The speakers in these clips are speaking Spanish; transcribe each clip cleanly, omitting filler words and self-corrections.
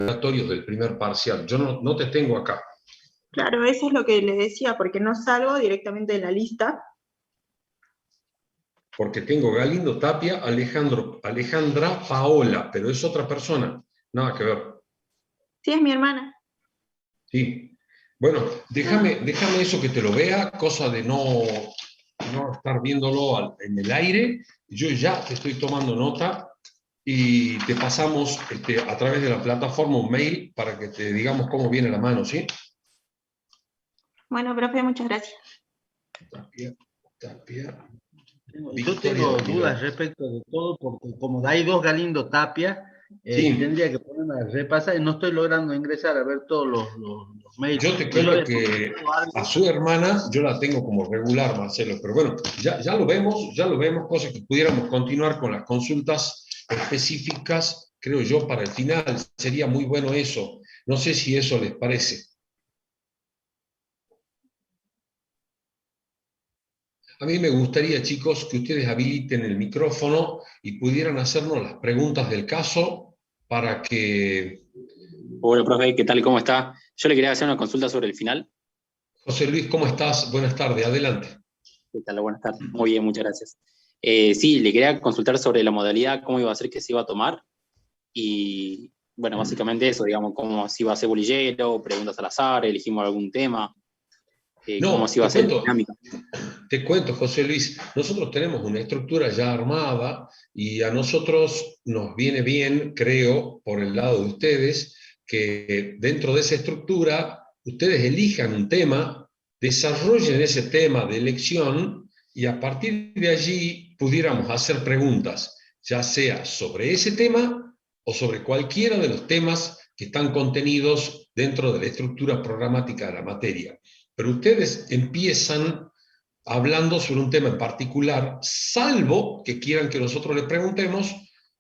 obligatorios del primer parcial. Yo no te tengo acá, Claro, eso es lo que le decía, porque no salgo directamente de la lista. porque tengo Galindo Tapia, Alejandra Paola, pero es otra persona, nada que ver. Sí, es mi hermana. Sí. Bueno, déjame eso que te lo vea, cosa de no estar viéndolo en el aire. Yo ya te estoy tomando nota y te pasamos a través de la plataforma un mail para que te digamos cómo viene la mano, ¿sí? Bueno, profe, muchas gracias. Tapia, Tapia, Yo Victoria tengo de Pilar. dudas respecto de todo, porque como hay dos Galindo Tapia, Sí, tendría que ponerme a repasar y no estoy logrando ingresar a ver todos los mails. yo te Pero cuento después que tengo algo. a su hermana yo la tengo como regular, Marcelo, pero bueno, ya lo vemos, cosa que pudiéramos continuar con las consultas específicas, creo yo, para el final. Sería muy bueno eso. No sé si eso les parece. A mí me gustaría, chicos, que ustedes habiliten el micrófono y pudieran hacernos las preguntas del caso para que... Hola, profe, ¿qué tal? ¿Cómo está? Yo le quería hacer una consulta sobre el final. José Luis, ¿cómo estás? Buenas tardes, adelante. ¿Qué tal? Buenas tardes. Muy bien, muchas gracias. Sí, le quería consultar sobre la modalidad, cómo iba a ser que se iba a tomar. Y, bueno, básicamente eso, digamos, cómo si iba a ser bolillero, preguntas al azar, elegimos algún tema, cómo No, se iba a hacer la dinámica. te cuento, José Luis, nosotros tenemos una estructura ya armada y a nosotros nos viene bien, creo, por el lado de ustedes, que dentro de esa estructura ustedes elijan un tema, desarrollen ese tema de elección y a partir de allí pudiéramos hacer preguntas, ya sea sobre ese tema o sobre cualquiera de los temas que están contenidos dentro de la estructura programática de la materia. Pero ustedes empiezan hablando sobre un tema en particular, salvo que quieran que nosotros les preguntemos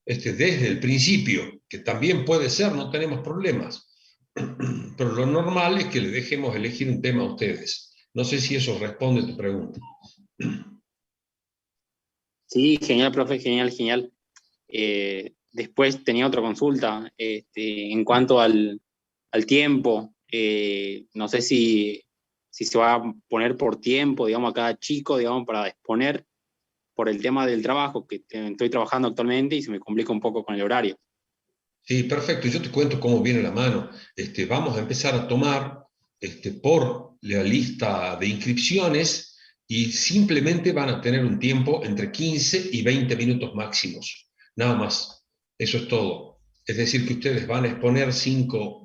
desde el principio, que también puede ser, no tenemos problemas. Pero lo normal es que le dejemos elegir un tema a ustedes. No sé si eso responde a tu pregunta. Sí, genial, profe, genial, genial. Después tenía otra consulta en cuanto al tiempo. No sé si se va a poner por tiempo, digamos, a cada chico, digamos, para exponer por el tema del trabajo, que estoy trabajando actualmente y se me complica un poco con el horario. Sí, perfecto. Yo te cuento cómo viene la mano. Vamos a empezar a tomar por la lista de inscripciones y simplemente van a tener un tiempo entre 15 y 20 minutos máximos. Nada más. Eso es todo. Es decir, que ustedes van a exponer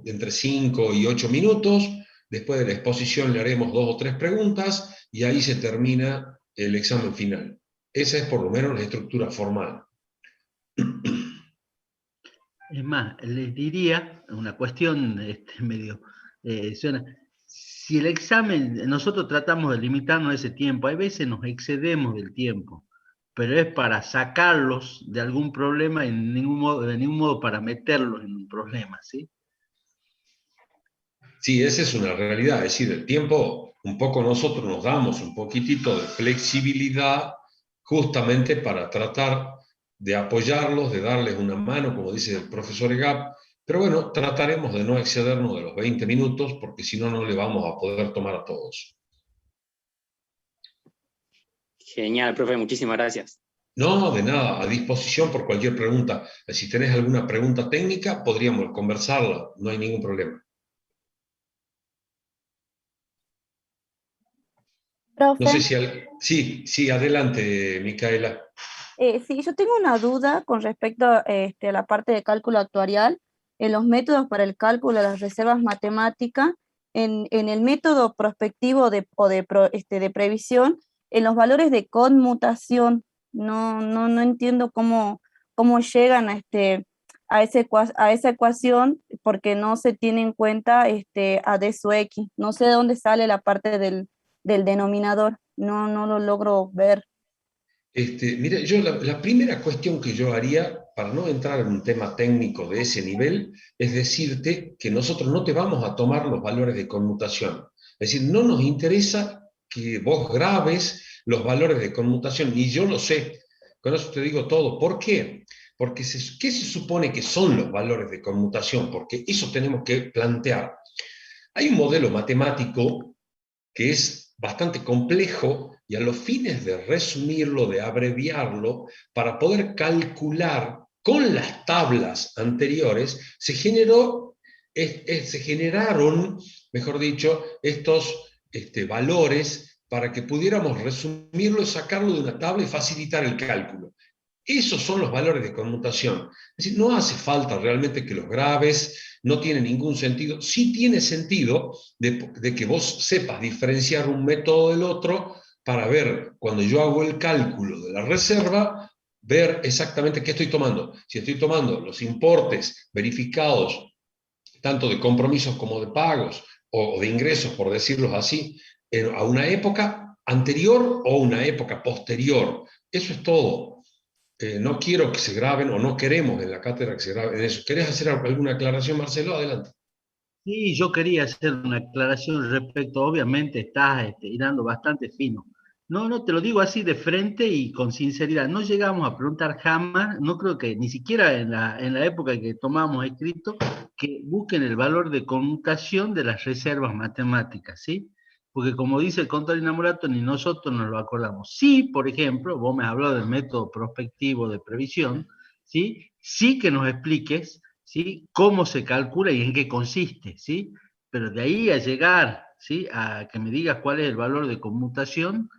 entre 5 y 8 minutos. Después de la exposición le haremos 2 o 3 preguntas y ahí se termina el examen final. Esa es por lo menos la estructura formal. Es más, les diría una cuestión medio, suena, si el examen, nosotros tratamos de limitarnos ese tiempo, hay veces nos excedemos del tiempo, pero es para sacarlos de algún problema y de ningún modo para meterlos en un problema, ¿sí? Sí, esa es una realidad, es decir, el tiempo, un poco nosotros nos damos un poquitito de flexibilidad justamente para tratar de apoyarlos, de darles una mano, como dice el profesor Egap, pero bueno, trataremos de no excedernos de los 20 minutos porque si no, no le vamos a poder tomar a todos. Genial, profe, muchísimas gracias. No, de nada, a disposición por cualquier pregunta. Si tenés alguna pregunta técnica, podríamos conversarla, no hay ningún problema. No sé Profe, si... Sí, adelante, Micaela. sí, yo tengo una duda con respecto a la parte de cálculo actuarial, en los métodos para el cálculo de las reservas matemáticas, en el método prospectivo de previsión, en los valores de conmutación, no entiendo cómo llegan a esa ecuación, porque no se tiene en cuenta a D sub X. No sé de dónde sale la parte del denominador, no lo logro ver. Mira, yo la primera cuestión que yo haría, para no entrar en un tema técnico de ese nivel, es decirte que nosotros no te vamos a tomar los valores de conmutación. Es decir, no nos interesa que vos grabes los valores de conmutación, ni yo lo sé. Con eso te digo todo. ¿Por qué? Porque ¿qué se supone que son los valores de conmutación? Porque eso tenemos que plantear. Hay un modelo matemático que es bastante complejo y a los fines de resumirlo, de abreviarlo, para poder calcular con las tablas anteriores, se generaron, mejor dicho, estos valores para que pudiéramos resumirlo y sacarlo de una tabla y facilitar el cálculo. Esos son los valores de conmutación. Es decir, no hace falta realmente que los grabes, no tiene ningún sentido. Sí tiene sentido de que vos sepas diferenciar un método del otro para ver, cuando yo hago el cálculo de la reserva, ver exactamente qué estoy tomando. Si estoy tomando los importes verificados, tanto de compromisos como de pagos, o de ingresos, por decirlo así, a una época anterior o una época posterior. Eso es todo. No quiero que se graben, o no queremos en la cátedra que se graben eso. ¿Querés hacer alguna aclaración, Marcelo? Adelante. Sí, yo quería hacer una aclaración respecto, obviamente estás hilando bastante fino. No, no, te lo digo así de frente y con sinceridad. No llegamos a preguntar jamás, no creo que ni siquiera en la época que tomamos escrito, que busquen el valor de conmutación de las reservas matemáticas, ¿sí? Porque como dice el contador Inamorato, ni nosotros nos lo acordamos. Sí, por ejemplo, vos me has hablado del método prospectivo de previsión, ¿sí? Sí que nos expliques, ¿sí? Cómo se calcula y en qué consiste, ¿sí? Pero de ahí a llegar, ¿sí? A que me digas cuál es el valor de conmutación,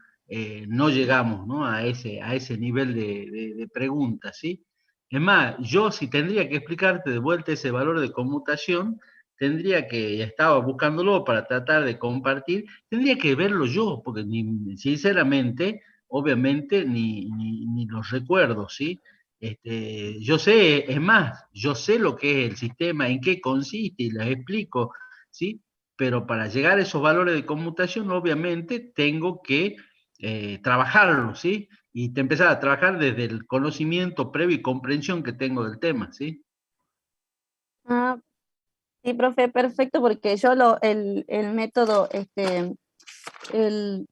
no llegamos, ¿no? A ese nivel de preguntas, ¿sí? Es más, yo si tendría que explicarte de vuelta ese valor de conmutación, tendría que, estaba buscándolo para tratar de compartir, tendría que verlo yo, porque sinceramente, obviamente, ni los recuerdo, ¿sí? Yo sé, es más, yo sé lo que es el sistema, en qué consiste y les explico, ¿sí? Pero para llegar a esos valores de conmutación, obviamente, tengo que trabajarlo, ¿sí? Y te empezar a trabajar desde el conocimiento previo y comprensión que tengo del tema, ¿sí? Ah, sí, profe, perfecto, porque yo el método, el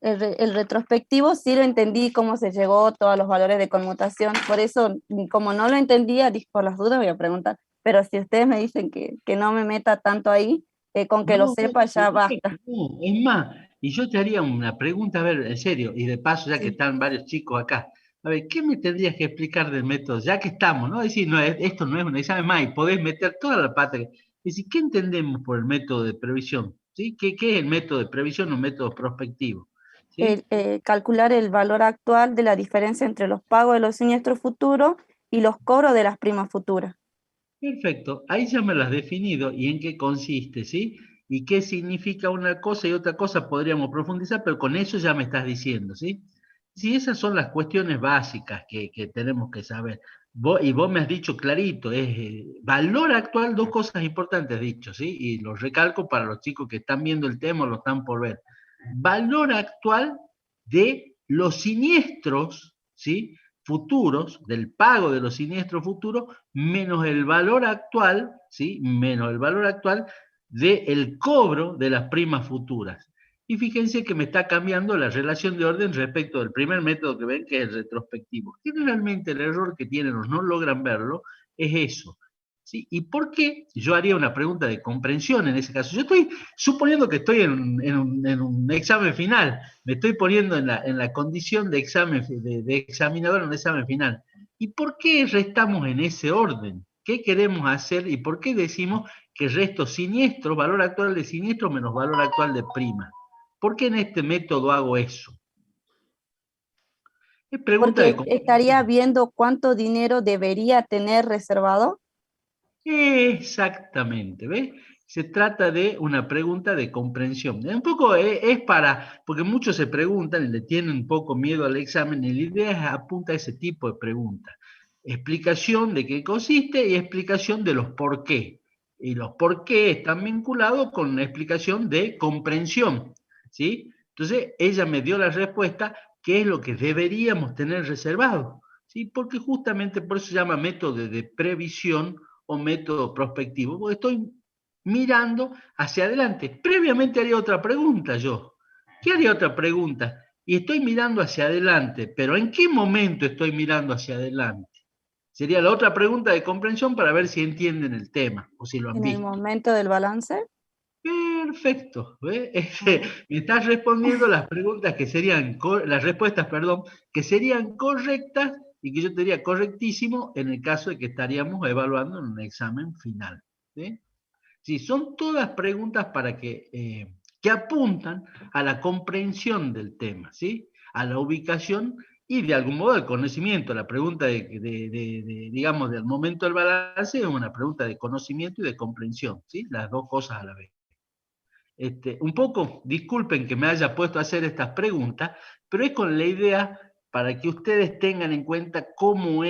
retrospectivo sí lo entendí cómo se llegó todos los valores de conmutación, por eso, como no lo entendía, dije, por las dudas voy a preguntar, pero si ustedes me dicen que no me meta tanto ahí, con que lo No, sepa ya basta. no, es más, y yo te haría una pregunta, a ver, en serio, y de paso, ya que Sí. están varios chicos acá, a ver, ¿qué me tendrías que explicar del método? Ya que estamos, ¿no? Es decir, no, esto no es un examen más, y podés meter toda la pata. Es decir, ¿qué entendemos por el método de previsión? ¿Sí? ¿Qué es el método de previsión o método prospectivo? ¿Sí? Calcular el valor actual de la diferencia entre los pagos de los siniestros futuros y los cobros de las primas futuras. Perfecto, ahí ya me lo has definido y en qué consiste, ¿sí? Y qué significa una cosa y otra cosa podríamos profundizar, pero con eso ya me estás diciendo, ¿sí? Sí, esas son las cuestiones básicas que tenemos que saber. Y vos me has dicho clarito, es valor actual, dos cosas importantes dicho, ¿sí? Y los recalco para los chicos que están viendo el tema o lo están por ver. Valor actual de los siniestros, ¿sí? Futuros, del pago de los siniestros futuros, menos el valor actual, ¿sí? Menos el valor actual del cobro de las primas futuras. Y fíjense que me está cambiando la relación de orden respecto del primer método que ven, que es el retrospectivo. Generalmente el error que tienen o no logran verlo es eso. ¿Sí? ¿Y por qué? Yo haría una pregunta de comprensión en ese caso. Yo estoy suponiendo que estoy en un examen final, me estoy poniendo en la condición de, de examinador en un examen final. ¿Y por qué restamos en ese orden? ¿Qué queremos hacer y por qué decimos que resto siniestro, valor actual de siniestro menos valor actual de prima? ¿Por qué en este método hago eso? Es pregunta de Porque estaría comprensión. viendo cuánto dinero debería tener reservado. Exactamente, ¿ves? Se trata de una pregunta de comprensión. Un poco es para, porque muchos se preguntan y le tienen un poco miedo al examen, y la idea es apunta a ese tipo de preguntas. Explicación de qué consiste y explicación de los por qué. Y los por qué están vinculados con una explicación de comprensión, ¿sí? Entonces, ella me dio la respuesta, ¿qué es lo que deberíamos tener reservado? ¿Sí? Porque justamente por eso se llama método de previsión o método prospectivo, porque estoy mirando hacia adelante. Previamente haría otra pregunta yo. ¿Qué haría otra pregunta? Y estoy mirando hacia adelante, pero ¿en qué momento estoy mirando hacia adelante? Sería la otra pregunta de comprensión para ver si entienden el tema o si lo han En el visto. momento del balance. Perfecto. ¿Ve? Me estás respondiendo las preguntas que serían, las respuestas, perdón, que serían correctas y que yo te diría correctísimo en el caso de que estaríamos evaluando en un examen final. ¿Sí? Sí, son todas preguntas para que apuntan a la comprensión del tema, ¿sí? A la ubicación y de algún modo al conocimiento. La pregunta digamos, del momento del balance es una pregunta de conocimiento y de comprensión, ¿sí? Las dos cosas a la vez. Un poco, disculpen que me haya puesto a hacer estas preguntas, pero es con la idea para que ustedes tengan en cuenta cómo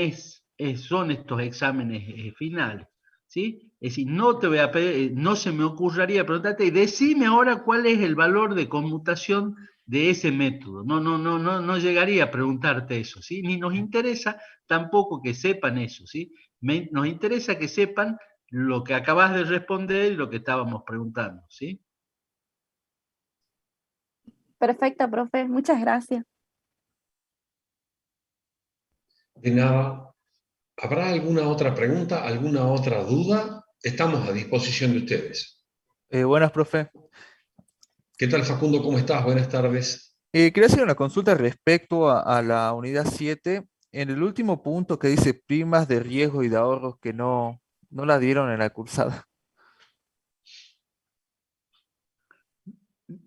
son estos exámenes finales, ¿sí? Es decir, no te voy a pedir, no se me ocurriría preguntarte, y decime ahora cuál es el valor de conmutación de ese método. No llegaría a preguntarte eso, ¿sí? Ni nos interesa tampoco que sepan eso, ¿sí? Nos interesa que sepan lo que acabas de responder y lo que estábamos preguntando, ¿sí? Perfecto, profe. Muchas gracias. De nada. ¿Habrá alguna otra pregunta, alguna otra duda? Estamos a disposición de ustedes. Buenas, profe. ¿Qué tal, Facundo? ¿Cómo estás? Buenas tardes. Quería hacer una consulta respecto a la unidad 7. En el último punto que dice primas de riesgo y de ahorros que no la dieron en la cursada.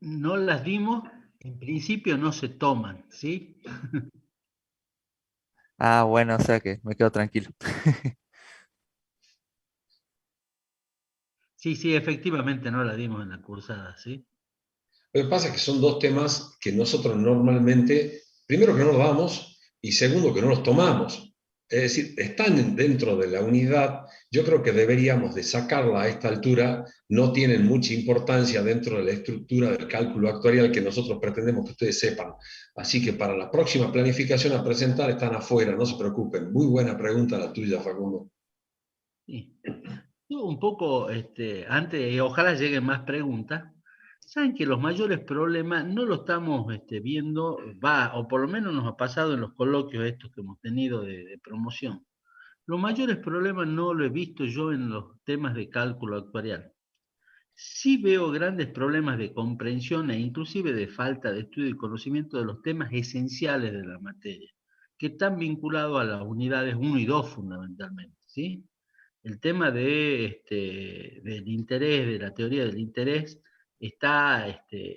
No las dimos, en principio no se toman, ¿sí? Ah, bueno, o sea que me quedo tranquilo. Sí, efectivamente no las dimos en la cursada, ¿sí? Lo que pasa es que son dos temas que nosotros normalmente, primero que no los damos y segundo que no los tomamos. Es decir, están dentro de la unidad, yo creo que deberíamos de sacarla a esta altura, no tienen mucha importancia dentro de la estructura del cálculo actuarial que nosotros pretendemos que ustedes sepan. Así que para la próxima planificación a presentar están afuera, no se preocupen. Muy buena pregunta la tuya, Facundo. Sí. Yo un poco, antes, ojalá lleguen más preguntas. Saben que los mayores problemas no lo estamos viendo, o por lo menos nos ha pasado en los coloquios estos que hemos tenido de promoción. Los mayores problemas no lo he visto yo en los temas de cálculo actuarial. Sí veo grandes problemas de comprensión e inclusive de falta de estudio y conocimiento de los temas esenciales de la materia, que están vinculados a las unidades 1 y 2 fundamentalmente, ¿sí? El tema del interés, de la teoría del interés,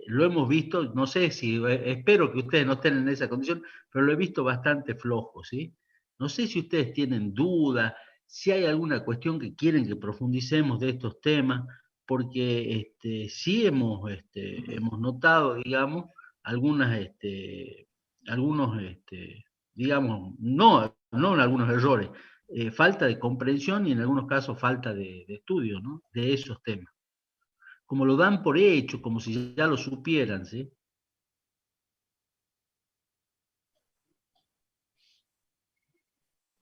lo hemos visto, no sé si, espero que ustedes no estén en esa condición, pero lo he visto bastante flojo, ¿sí? No sé si ustedes tienen dudas, si hay alguna cuestión que quieren que profundicemos de estos temas, porque sí hemos notado, digamos, algunos, digamos, no en algunos errores, falta de comprensión y en algunos casos falta de estudio, ¿no? De esos temas. Como lo dan por hecho, como si ya lo supieran, ¿sí?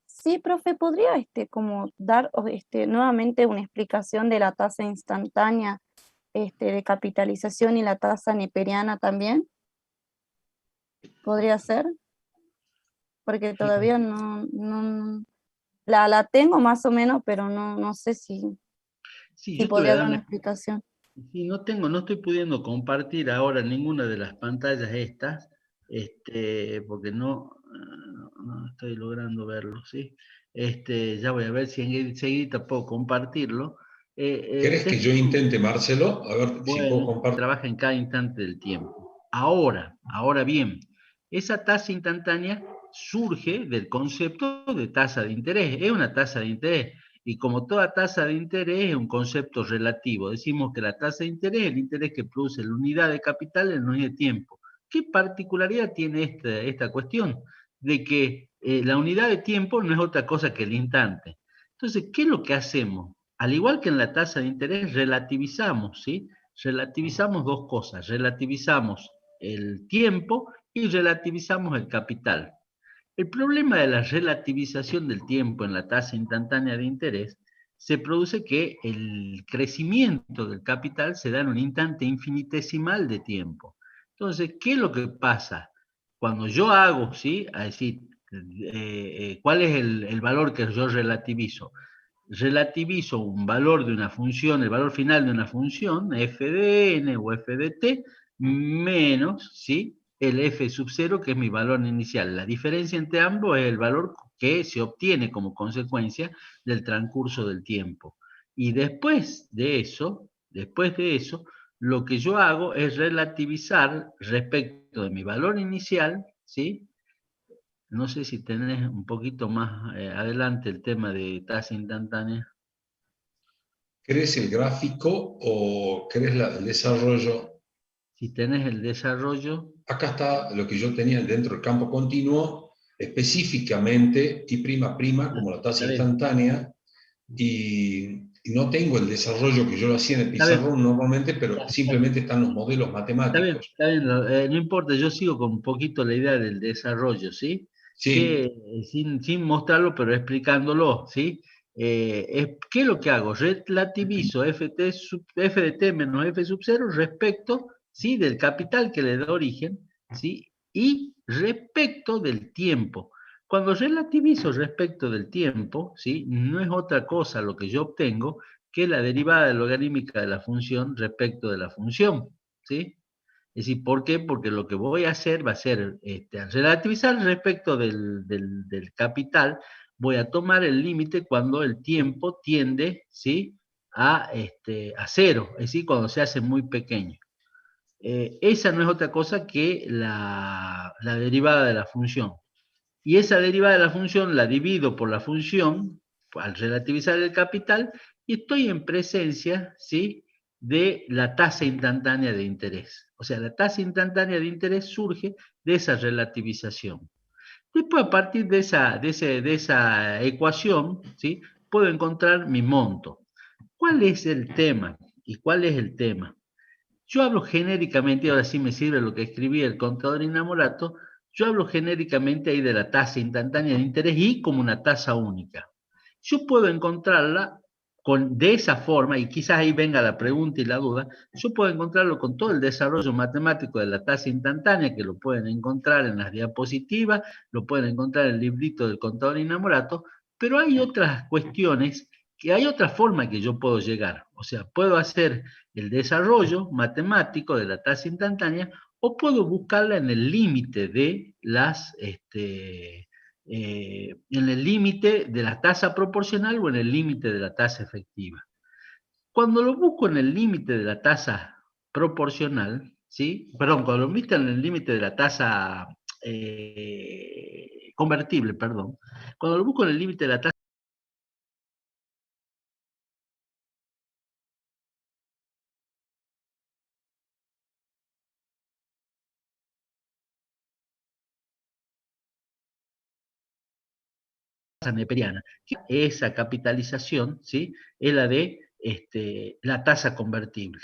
Sí, profe, ¿podría como dar nuevamente una explicación de la tasa instantánea de capitalización y la tasa neperiana también? ¿Podría ser? Porque todavía no la tengo más o menos, pero no sé si Sí, yo te voy a podría dar dar una una... explicación. Sí, no estoy pudiendo compartir ahora ninguna de las pantallas estas, porque no estoy logrando verlo, ¿sí? Ya voy a ver si enseguida puedo compartirlo. ¿Querés que yo intente, Marcelo? A ver si puedo Bueno, compartir. trabaja en cada instante del tiempo. Ahora bien, esa tasa instantánea surge del concepto de tasa de interés. Es una tasa de interés. Y como toda tasa de interés es un concepto relativo. Decimos que la tasa de interés es el interés que produce la unidad de capital en la unidad de tiempo. ¿Qué particularidad tiene esta cuestión? De que la unidad de tiempo no es otra cosa que el instante. Entonces, ¿qué es lo que hacemos? Al igual que en la tasa de interés, relativizamos, ¿sí? Relativizamos dos cosas. Relativizamos el tiempo y relativizamos el capital. El problema de la relativización del tiempo en la tasa instantánea de interés se produce que el crecimiento del capital se da en un instante infinitesimal de tiempo. Entonces, ¿qué es lo que pasa? Cuando yo hago, ¿sí? Es decir, ¿Cuál es el valor que yo relativizo? Relativizo un valor de una función, el valor final de una función, f de n o f de t, menos, ¿sí?, el f sub 0, que es mi valor inicial. La diferencia entre ambos es el valor que se obtiene como consecuencia del transcurso del tiempo. Y después de eso, lo que yo hago es relativizar respecto de mi valor inicial, ¿sí? No sé si tenés un poquito más adelante el tema de tasa instantánea. ¿Querés el gráfico o querés el desarrollo? Si tenés el desarrollo, Acá está lo que yo tenía dentro del campo continuo, específicamente I', como la tasa está bien, instantánea, y no tengo el desarrollo que yo lo hacía en el está bien, pizarrón normalmente, pero simplemente están los modelos matemáticos. está bien, no importa, yo sigo con un poquito la idea del desarrollo, ¿sí? Que Sí, sin mostrarlo, pero explicándolo, ¿sí? ¿Qué es lo que hago? Relativizo f de t menos f sub 0 respecto, ¿sí?, del capital que le da origen, ¿sí?, y respecto del tiempo. Cuando relativizo respecto del tiempo, ¿sí?, no es otra cosa lo que yo obtengo que la derivada logarítmica de la función respecto de la función, ¿sí? Es decir, ¿por qué? Porque lo que voy a hacer va a ser, al relativizar respecto del capital, voy a tomar el límite cuando el tiempo tiende, ¿sí?, a cero, es decir, cuando se hace muy pequeño. Esa no es otra cosa que la derivada de la función. Y esa derivada de la función la divido por la función, al relativizar el capital, y estoy en presencia, ¿sí?, de la tasa instantánea de interés. O sea, la tasa instantánea de interés surge de esa relativización. Después, a partir de esa ecuación, ¿sí?, puedo encontrar mi monto. ¿Cuál es el tema? ¿Y cuál es el tema? Yo hablo genéricamente, y ahora sí me sirve lo que escribí el contador Inamorato, yo hablo genéricamente ahí de la tasa instantánea de interés y como una tasa única. Yo puedo encontrarla de esa forma, y quizás ahí venga la pregunta y la duda, yo puedo encontrarlo con todo el desarrollo matemático de la tasa instantánea, que lo pueden encontrar en las diapositivas, lo pueden encontrar en el librito del contador Inamorato, pero hay otras cuestiones, que hay otra forma que yo puedo llegar. O sea, puedo hacer el desarrollo matemático de la tasa instantánea o puedo buscarla en el límite de en el límite de la tasa proporcional o en el límite de la tasa efectiva. Cuando lo busco en el límite de la tasa proporcional, ¿sí? Perdón, cuando lo busco en el límite de la tasa convertible, perdón, cuando lo busco en el límite de la tasa neperiana, esa capitalización, ¿sí?, es la de la tasa convertible.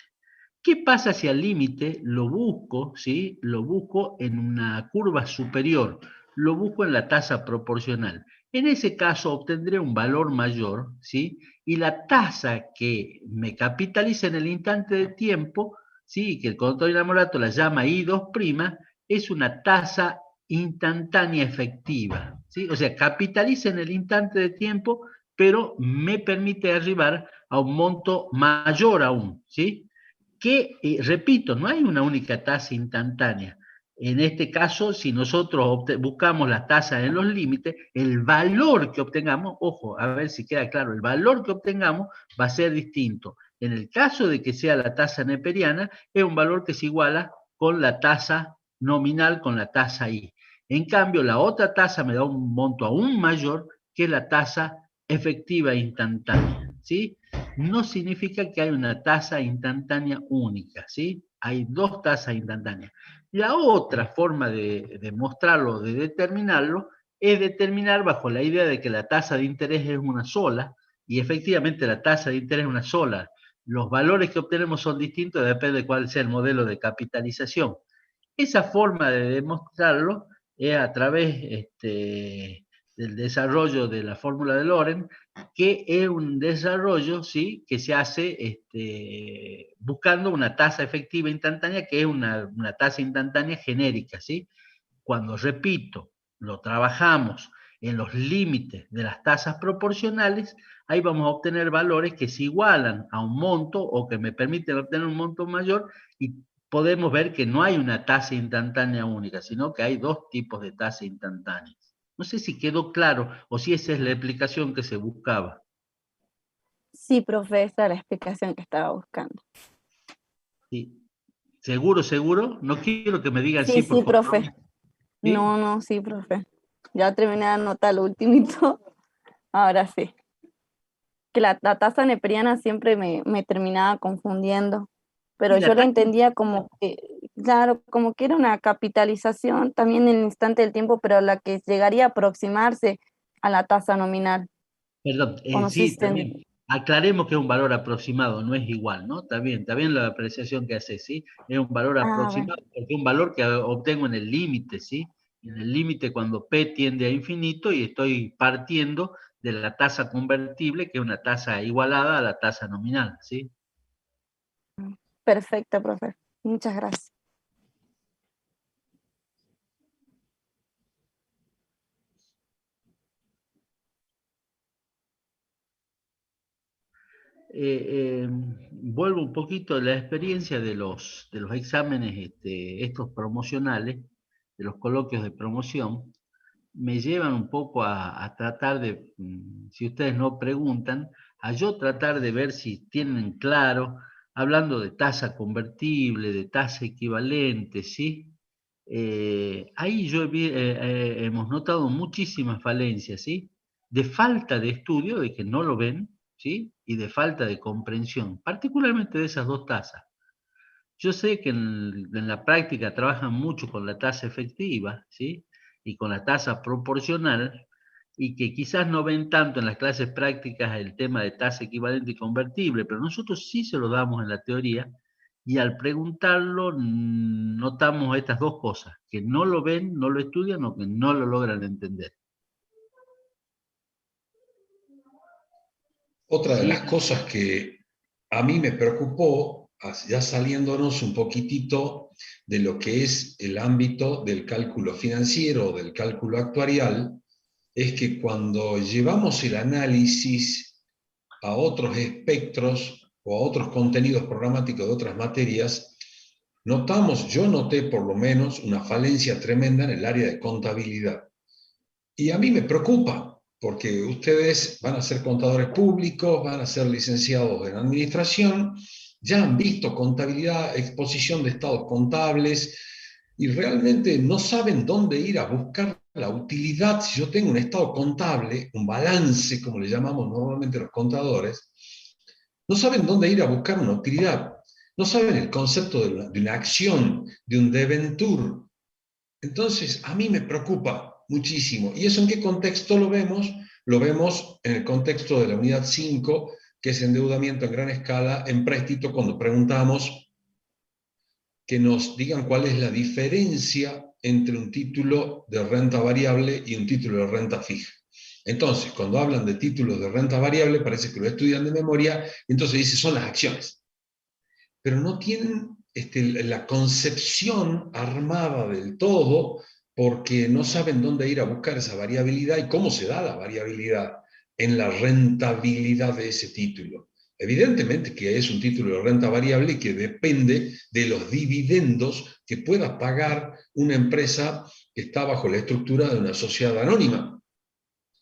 ¿Qué pasa si al límite lo busco, ¿sí?, lo busco en una curva superior, lo busco en la tasa proporcional? En ese caso obtendré un valor mayor, ¿sí?, y la tasa que me capitaliza en el instante de tiempo, ¿sí?, que el contador Inamorato la llama I2', es una tasa instantánea efectiva, ¿sí? O sea, capitaliza en el instante de tiempo, pero me permite arribar a un monto mayor aún, ¿sí? Que, repito, no hay una única tasa instantánea. En este caso, si nosotros buscamos la tasa en los límites, el valor que obtengamos, ojo, a ver si queda claro, el valor que obtengamos va a ser distinto. En el caso de que sea la tasa neperiana, es un valor que se iguala con la tasa nominal, con la tasa I. En cambio, la otra tasa me da un monto aún mayor, que es la tasa efectiva instantánea, ¿sí? No significa que hay una tasa instantánea única, ¿sí? Hay dos tasas instantáneas. La otra forma de mostrarlo, de determinarlo, es determinar bajo la idea de que la tasa de interés es una sola, y efectivamente la tasa de interés es una sola. Los valores que obtenemos son distintos, depende de cuál sea el modelo de capitalización. Esa forma de demostrarlo es a través del desarrollo de la fórmula de Lorenz, que es un desarrollo, ¿sí?, que se hace buscando una tasa efectiva instantánea, que es una tasa instantánea genérica, ¿sí? Cuando repito lo trabajamos en los límites de las tasas proporcionales, ahí vamos a obtener valores que se igualan a un monto o que me permiten obtener un monto mayor, y podemos ver que no hay una tasa instantánea única, sino que hay dos tipos de tasas instantáneas. No sé si quedó claro o si esa es la explicación que se buscaba. Sí, profe, esa es la explicación que estaba buscando. Sí. ¿Seguro, seguro? No quiero que me digan sí, Sí, por sí, favor. profe. ¿Sí? No, sí, profe. Ya terminé de anotar lo ultimito. Ahora sí. Que la tasa neperiana siempre me terminaba confundiendo, pero Sí, la yo la tasa- entendía como que, claro, como que era una capitalización también en el instante del tiempo, pero la que llegaría a aproximarse a la tasa nominal. Perdón, O no sé sí, si también. Aclaremos que es un valor aproximado, no es igual, ¿no? Está bien la apreciación que hace, ¿sí? Es un valor bueno. aproximado, porque es un valor que obtengo en el límite, ¿sí? En el límite cuando P tiende a infinito y estoy partiendo de la tasa convertible, que es una tasa igualada a la tasa nominal, ¿sí? Perfecto, profe. Muchas gracias. Vuelvo un poquito a la experiencia de los exámenes estos promocionales, de los coloquios de promoción, me llevan un poco a tratar de, si ustedes no preguntan, a yo tratar de ver si tienen claro, hablando de tasa convertible, de tasa equivalente, ¿sí? Ahí hemos notado muchísimas falencias, ¿sí? De falta de estudio, de que no lo ven, ¿sí? Y de falta de comprensión, particularmente de esas dos tasas. Yo sé que en la práctica trabajan mucho con la tasa efectiva, ¿sí? Y con la tasa proporcional, y que quizás no ven tanto en las clases prácticas el tema de tasa equivalente y convertible, pero nosotros sí se lo damos en la teoría, y al preguntarlo notamos estas dos cosas, que no lo ven, no lo estudian o que no lo logran entender. Otra de ¿Sí? las cosas que a mí me preocupó, ya saliéndonos un poquitito de lo que es el ámbito del cálculo financiero, del cálculo actuarial, es que cuando llevamos el análisis a otros espectros o a otros contenidos programáticos de otras materias, notamos, yo noté por lo menos una falencia tremenda en el área de contabilidad. Y a mí me preocupa, porque ustedes van a ser contadores públicos, van a ser licenciados en administración, ya han visto contabilidad, exposición de estados contables, y realmente no saben dónde ir a buscar la utilidad. Si yo tengo un estado contable, un balance, como le llamamos normalmente los contadores, no saben dónde ir a buscar una utilidad, no saben el concepto de una acción, de un debenture. Entonces, a mí me preocupa muchísimo. ¿Y eso en qué contexto lo vemos? Lo vemos en el contexto de la unidad 5, que es endeudamiento en gran escala, en préstito, cuando preguntamos que nos digan cuál es la diferencia entre un título de renta variable y un título de renta fija. Entonces, cuando hablan de títulos de renta variable, parece que lo estudian de memoria, y entonces dice, son las acciones. Pero no tienen la concepción armada del todo, porque no saben dónde ir a buscar esa variabilidad y cómo se da la variabilidad en la rentabilidad de ese título. Evidentemente que es un título de renta variable que depende de los dividendos que pueda pagar una empresa que está bajo la estructura de una sociedad anónima.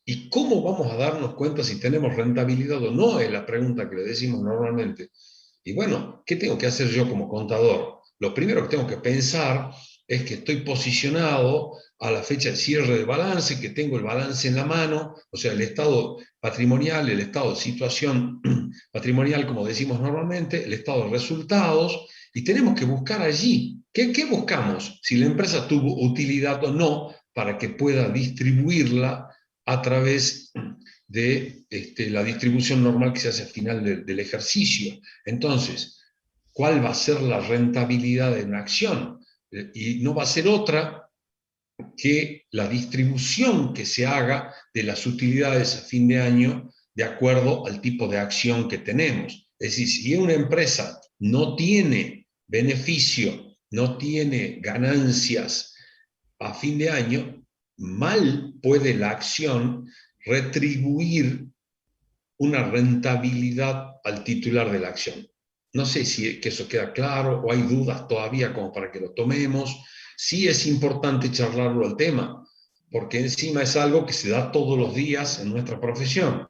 ¿Y cómo vamos a darnos cuenta si tenemos rentabilidad o no? Es la pregunta que le decimos normalmente. Y bueno, ¿qué tengo que hacer yo como contador? Lo primero que tengo que pensar es que estoy posicionado a la fecha de cierre del balance, que tengo el balance en la mano, o sea, el estado patrimonial, el estado de situación patrimonial, como decimos normalmente, el estado de resultados, y tenemos que buscar allí. ¿Qué buscamos? Si la empresa tuvo utilidad o no para que pueda distribuirla a través de la distribución normal que se hace al final del ejercicio. Entonces, ¿cuál va a ser la rentabilidad de una acción? Y no va a ser otra que la distribución que se haga de las utilidades a fin de año de acuerdo al tipo de acción que tenemos. Es decir, si una empresa no tiene beneficio, no tiene ganancias a fin de año, mal puede la acción retribuir una rentabilidad al titular de la acción. No sé si que eso queda claro o hay dudas todavía como para que lo tomemos. Sí es importante charlarlo al tema, porque encima es algo que se da todos los días en nuestra profesión.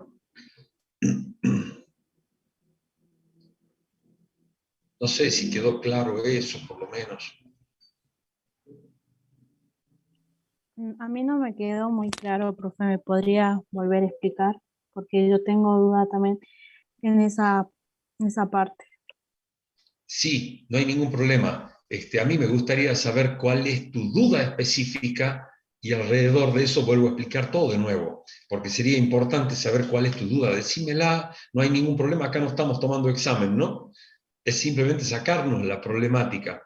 No sé si quedó claro eso, por lo menos. A mí no me quedó muy claro, profe, ¿me podría volver a explicar? Porque yo tengo duda también en esa parte. Sí, no hay ningún problema. A mí me gustaría saber cuál es tu duda específica y alrededor de eso vuelvo a explicar todo de nuevo, porque sería importante saber cuál es tu duda. Decímela, no hay ningún problema, acá no estamos tomando examen, ¿no? Es simplemente sacarnos la problemática.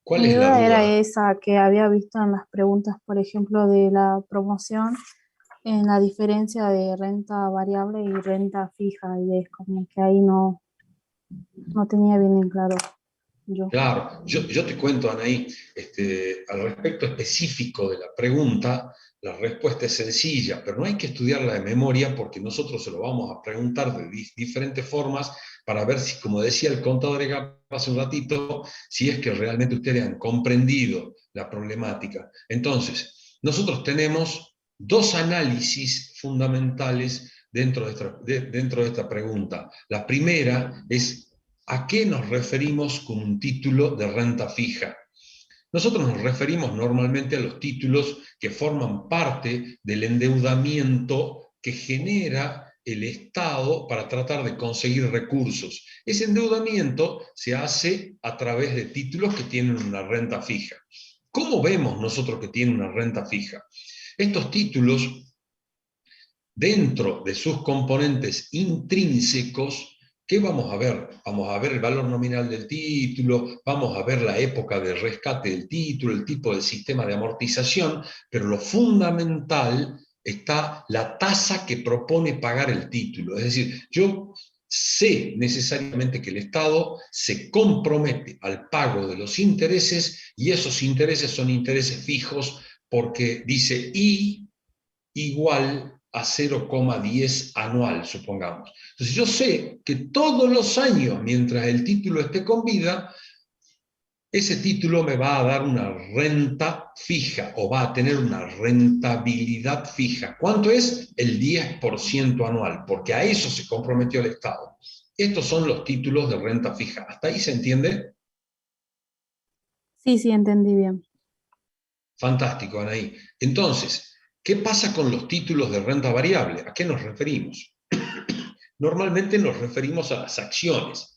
¿Cuál Mi es la duda era duda? esa que había visto en las preguntas, por ejemplo, de la promoción, en la diferencia de renta variable y renta fija, y es como que ahí no tenía bien en claro yo. Claro, yo te cuento, Anaí, al respecto específico de la pregunta, la respuesta es sencilla, pero no hay que estudiarla de memoria porque nosotros se lo vamos a preguntar de diferentes formas para ver si, como decía el contador de Gap hace un ratito, si es que realmente ustedes han comprendido la problemática. Entonces, nosotros tenemos dos análisis fundamentales dentro de esta pregunta. La primera es: ¿a qué nos referimos con un título de renta fija? Nosotros nos referimos normalmente a los títulos que forman parte del endeudamiento que genera el Estado para tratar de conseguir recursos. Ese endeudamiento se hace a través de títulos que tienen una renta fija. ¿Cómo vemos nosotros que tienen una renta fija? Estos títulos, dentro de sus componentes intrínsecos, ¿qué vamos a ver? Vamos a ver el valor nominal del título, vamos a ver la época de rescate del título, el tipo de sistema de amortización, pero lo fundamental está la tasa que propone pagar el título. Es decir, yo sé necesariamente que el Estado se compromete al pago de los intereses y esos intereses son intereses fijos porque dice I igual a 0,10 anual, supongamos. Entonces yo sé que todos los años, mientras el título esté con vida, ese título me va a dar una renta fija o va a tener una rentabilidad fija. ¿Cuánto es? El 10% anual, porque a eso se comprometió el Estado. Estos son los títulos de renta fija. ¿Hasta ahí se entiende? Sí, entendí bien. Fantástico, Anaí. Entonces, ¿qué pasa con los títulos de renta variable? ¿A qué nos referimos? Normalmente nos referimos a las acciones.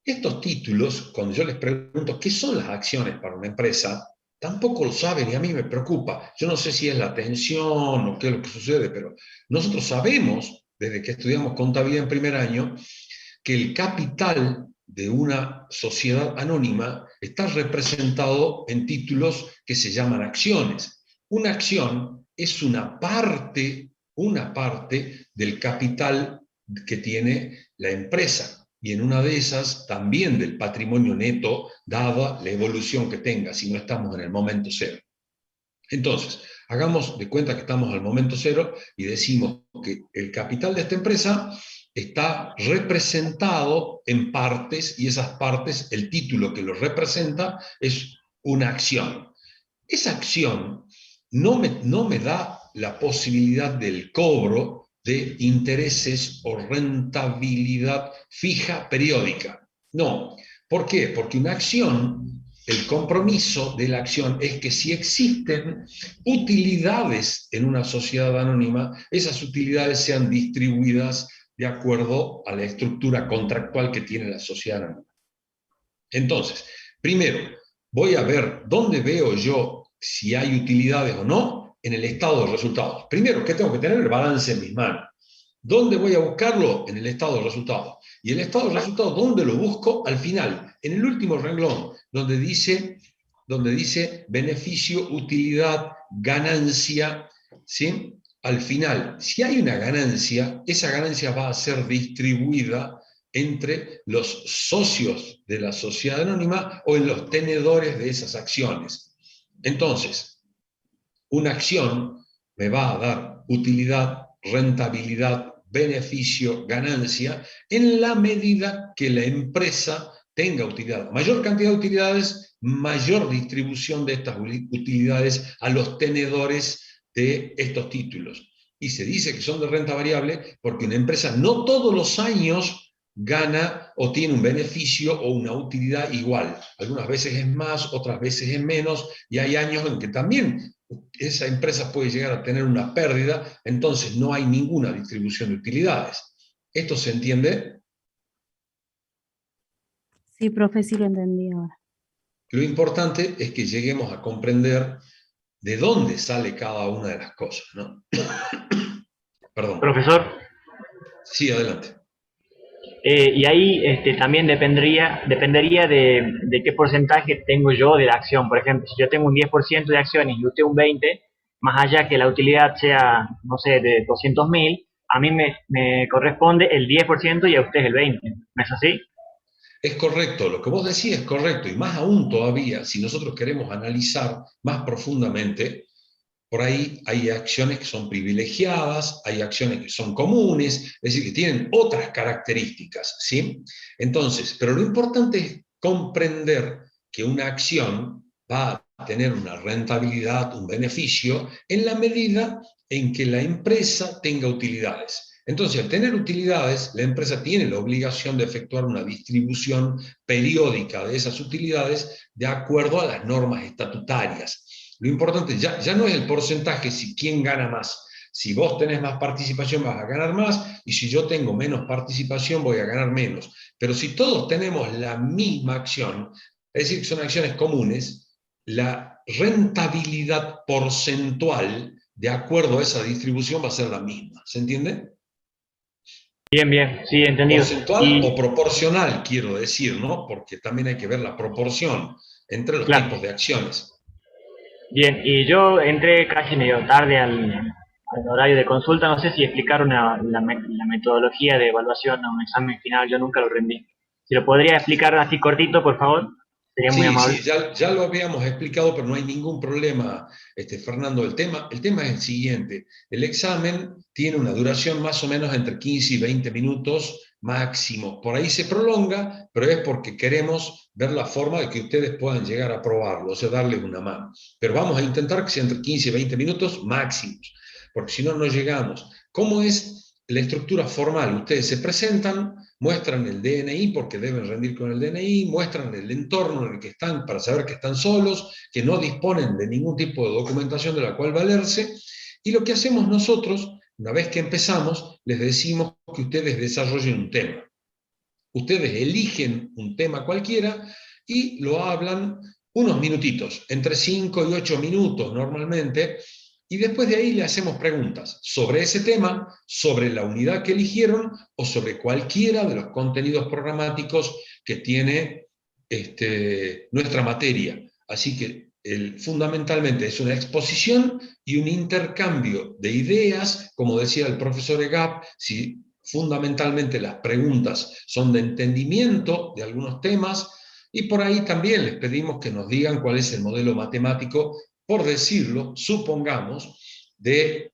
Estos títulos, cuando yo les pregunto qué son las acciones para una empresa, tampoco lo saben y a mí me preocupa. Yo no sé si es la tensión o qué es lo que sucede, pero nosotros sabemos, desde que estudiamos contabilidad en primer año, que el capital de una sociedad anónima está representado en títulos que se llaman acciones. Una acción es una parte del capital que tiene la empresa, y en una de esas también del patrimonio neto, dada la evolución que tenga, si no estamos en el momento cero. Entonces, hagamos de cuenta que estamos al momento cero y decimos que el capital de esta empresa está representado en partes, y esas partes, el título que lo representa es una acción. Esa acción no me da la posibilidad del cobro de intereses o rentabilidad fija periódica. No. ¿Por qué? Porque una acción, el compromiso de la acción es que si existen utilidades en una sociedad anónima, esas utilidades sean distribuidas de acuerdo a la estructura contractual que tiene la sociedad anónima. Entonces, primero, voy a ver dónde veo yo si hay utilidades o no en el estado de resultados. Primero, ¿qué tengo que tener? El balance en mis manos. ¿Dónde voy a buscarlo? En el estado de resultados. Y el estado de resultados, ¿dónde lo busco? Al final, en el último renglón, donde dice beneficio, utilidad, ganancia, ¿sí? Al final, si hay una ganancia, esa ganancia va a ser distribuida entre los socios de la sociedad anónima o en los tenedores de esas acciones. Entonces, una acción me va a dar utilidad, rentabilidad, beneficio, ganancia, en la medida que la empresa tenga utilidad. Mayor cantidad de utilidades, mayor distribución de estas utilidades a los tenedores de estos títulos. Y se dice que son de renta variable porque una empresa no todos los años gana o tiene un beneficio o una utilidad igual. Algunas veces es más, otras veces es menos, y hay años en que también esa empresa puede llegar a tener una pérdida, entonces no hay ninguna distribución de utilidades. ¿Esto se entiende? Sí, profe, sí lo entendí ahora. Lo importante es que lleguemos a comprender de dónde sale cada una de las cosas, ¿no? Perdón. Profesor, Sí, adelante. y ahí también dependería de qué porcentaje tengo yo de la acción. Por ejemplo, si yo tengo un 10% de acciones y usted un 20%, más allá que la utilidad sea, no sé, de 200.000, a mí me corresponde el 10% y a usted el 20%. ¿No es así? Es correcto, lo que vos decís es correcto, y más aún todavía, si nosotros queremos analizar más profundamente, por ahí hay acciones que son privilegiadas, hay acciones que son comunes, es decir, que tienen otras características, ¿sí? Entonces, pero lo importante es comprender que una acción va a tener una rentabilidad, un beneficio, en la medida en que la empresa tenga utilidades. Entonces, al tener utilidades, la empresa tiene la obligación de efectuar una distribución periódica de esas utilidades de acuerdo a las normas estatutarias. Lo importante ya no es el porcentaje, si quién gana más. Si vos tenés más participación vas a ganar más, y si yo tengo menos participación voy a ganar menos. Pero si todos tenemos la misma acción, es decir, que son acciones comunes, la rentabilidad porcentual de acuerdo a esa distribución va a ser la misma. ¿Se entiende? Bien, bien, sí, entendido. Porcentual o proporcional, quiero decir, ¿no? Porque también hay que ver la proporción entre los Claro. tipos de acciones. Bien, y yo entré casi medio tarde al horario de consulta. No sé si explicaron la metodología de evaluación a un examen final. Yo nunca lo rendí. Si lo podría explicar así cortito, por favor, sería muy Sí, amable. sí, ya lo habíamos explicado, pero no hay ningún problema, Fernando. El tema es el siguiente. El examen tiene una duración más o menos entre 15 y 20 minutos máximo. Por ahí se prolonga, pero es porque queremos ver la forma de que ustedes puedan llegar a probarlo, o sea, darles una mano. Pero vamos a intentar que sea entre 15 y 20 minutos máximos, porque si no, no llegamos. ¿Cómo es la estructura formal? Ustedes se presentan, muestran el DNI porque deben rendir con el DNI, muestran el entorno en el que están para saber que están solos, que no disponen de ningún tipo de documentación de la cual valerse, y lo que hacemos nosotros, una vez que empezamos, les decimos que ustedes desarrollen un tema. Ustedes eligen un tema cualquiera y lo hablan unos minutitos, entre 5 y 8 minutos normalmente, y después de ahí le hacemos preguntas sobre ese tema, sobre la unidad que eligieron o sobre cualquiera de los contenidos programáticos que tiene nuestra materia. Así que fundamentalmente es una exposición y un intercambio de ideas, como decía el profesor Egap, si fundamentalmente las preguntas son de entendimiento de algunos temas, y por ahí también les pedimos que nos digan cuál es el modelo matemático, por decirlo, supongamos, de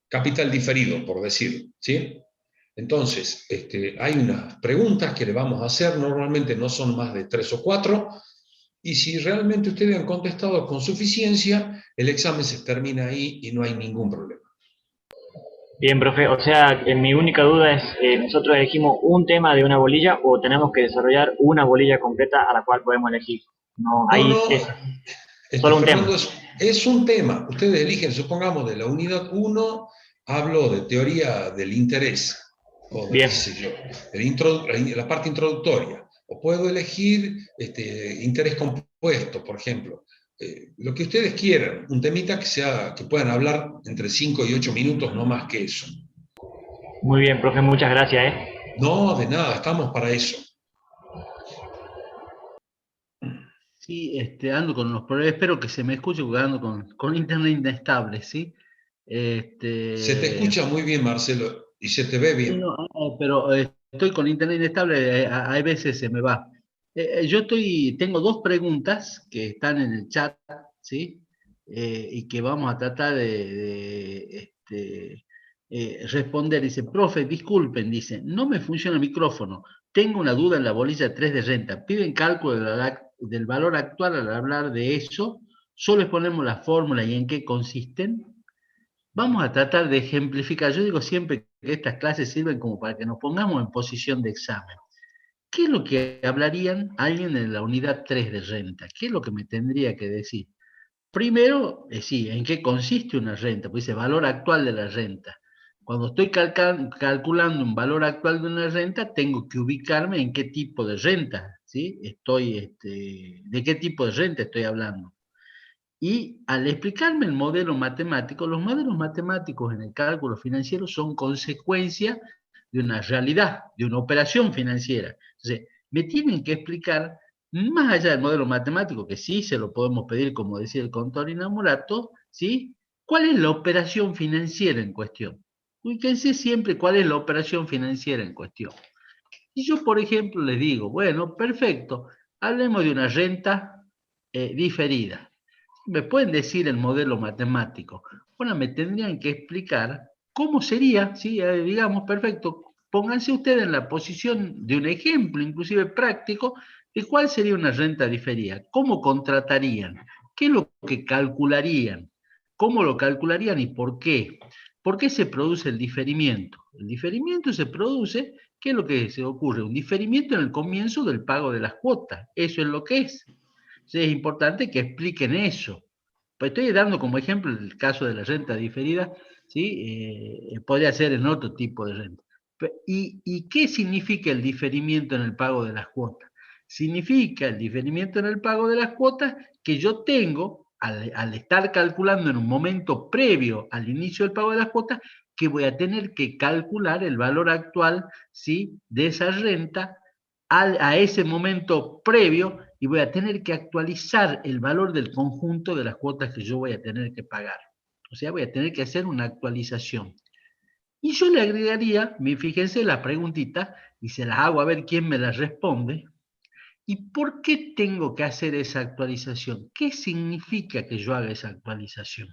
capital diferido, por decirlo, ¿sí? Entonces, hay unas preguntas que le vamos a hacer, normalmente no son más de 3 o 4, y si realmente ustedes han contestado con suficiencia, el examen se termina ahí y no hay ningún problema. Bien, profe, o sea, mi única duda es, ¿nosotros elegimos un tema de una bolilla o tenemos que desarrollar una bolilla completa a la cual podemos elegir? No, ahí es solo un Fernando, tema. es un tema. Ustedes eligen, supongamos, de la unidad 1, hablo de teoría del interés, o de, Bien. qué sé yo, la parte introductoria. O puedo elegir interés compuesto, por ejemplo. Lo que ustedes quieran, un temita que puedan hablar entre 5 y 8 minutos, no más que eso. Muy bien, profe, muchas gracias, No, de nada, estamos para eso. Sí, ando con unos problemas, espero que se me escuche porque ando con internet inestable, ¿sí? Se te escucha muy bien, Marcelo, y se te ve bien. No, pero estoy con internet inestable, hay veces se me va. Tengo dos preguntas que están en el chat, ¿sí? Y que vamos a tratar de responder. Dice, profe, disculpen, dice, no me funciona el micrófono. Tengo una duda en la bolilla 3 de renta. Piden cálculo del valor actual al hablar de eso. Solo exponemos la fórmula y en qué consisten. Vamos a tratar de ejemplificar. Yo digo siempre que estas clases sirven como para que nos pongamos en posición de examen. ¿Qué es lo que hablarían alguien en la unidad 3 de renta? ¿Qué es lo que me tendría que decir? Primero, sí, ¿en qué consiste una renta? Pues dice valor actual de la renta. Cuando estoy calculando un valor actual de una renta, tengo que ubicarme en qué tipo de renta, ¿sí? ¿De qué tipo de renta estoy hablando? Y al explicarme el modelo matemático, los modelos matemáticos en el cálculo financiero son consecuencia de una realidad, de una operación financiera. Entonces, me tienen que explicar, más allá del modelo matemático, que sí se lo podemos pedir, como decía el contador Inamorato, ¿sí? ¿Cuál es la operación financiera en cuestión? Ubíquense siempre cuál es la operación financiera en cuestión. Y yo, por ejemplo, les digo, bueno, perfecto, hablemos de una renta diferida. Me pueden decir el modelo matemático. Bueno, me tendrían que explicar cómo sería, ¿sí? Digamos, perfecto, pónganse ustedes en la posición de un ejemplo, inclusive práctico, de cuál sería una renta diferida, cómo contratarían, qué es lo que calcularían, cómo lo calcularían y por qué. ¿Por qué se produce el diferimiento? El diferimiento se produce, ¿qué es lo que se ocurre? Un diferimiento en el comienzo del pago de las cuotas. Eso es lo que es. Entonces es importante que expliquen eso. Pues estoy dando como ejemplo el caso de la renta diferida, ¿sí? Podría ser en otro tipo de renta. ¿Y qué significa el diferimiento en el pago de las cuotas? Significa el diferimiento en el pago de las cuotas que yo tengo, al estar calculando en un momento previo al inicio del pago de las cuotas, que voy a tener que calcular el valor actual, ¿sí? De esa renta a ese momento previo y voy a tener que actualizar el valor del conjunto de las cuotas que yo voy a tener que pagar. O sea, voy a tener que hacer una actualización. Y yo le agregaría, fíjense la preguntita, y se las hago a ver quién me la responde. ¿Y por qué tengo que hacer esa actualización? ¿Qué significa que yo haga esa actualización?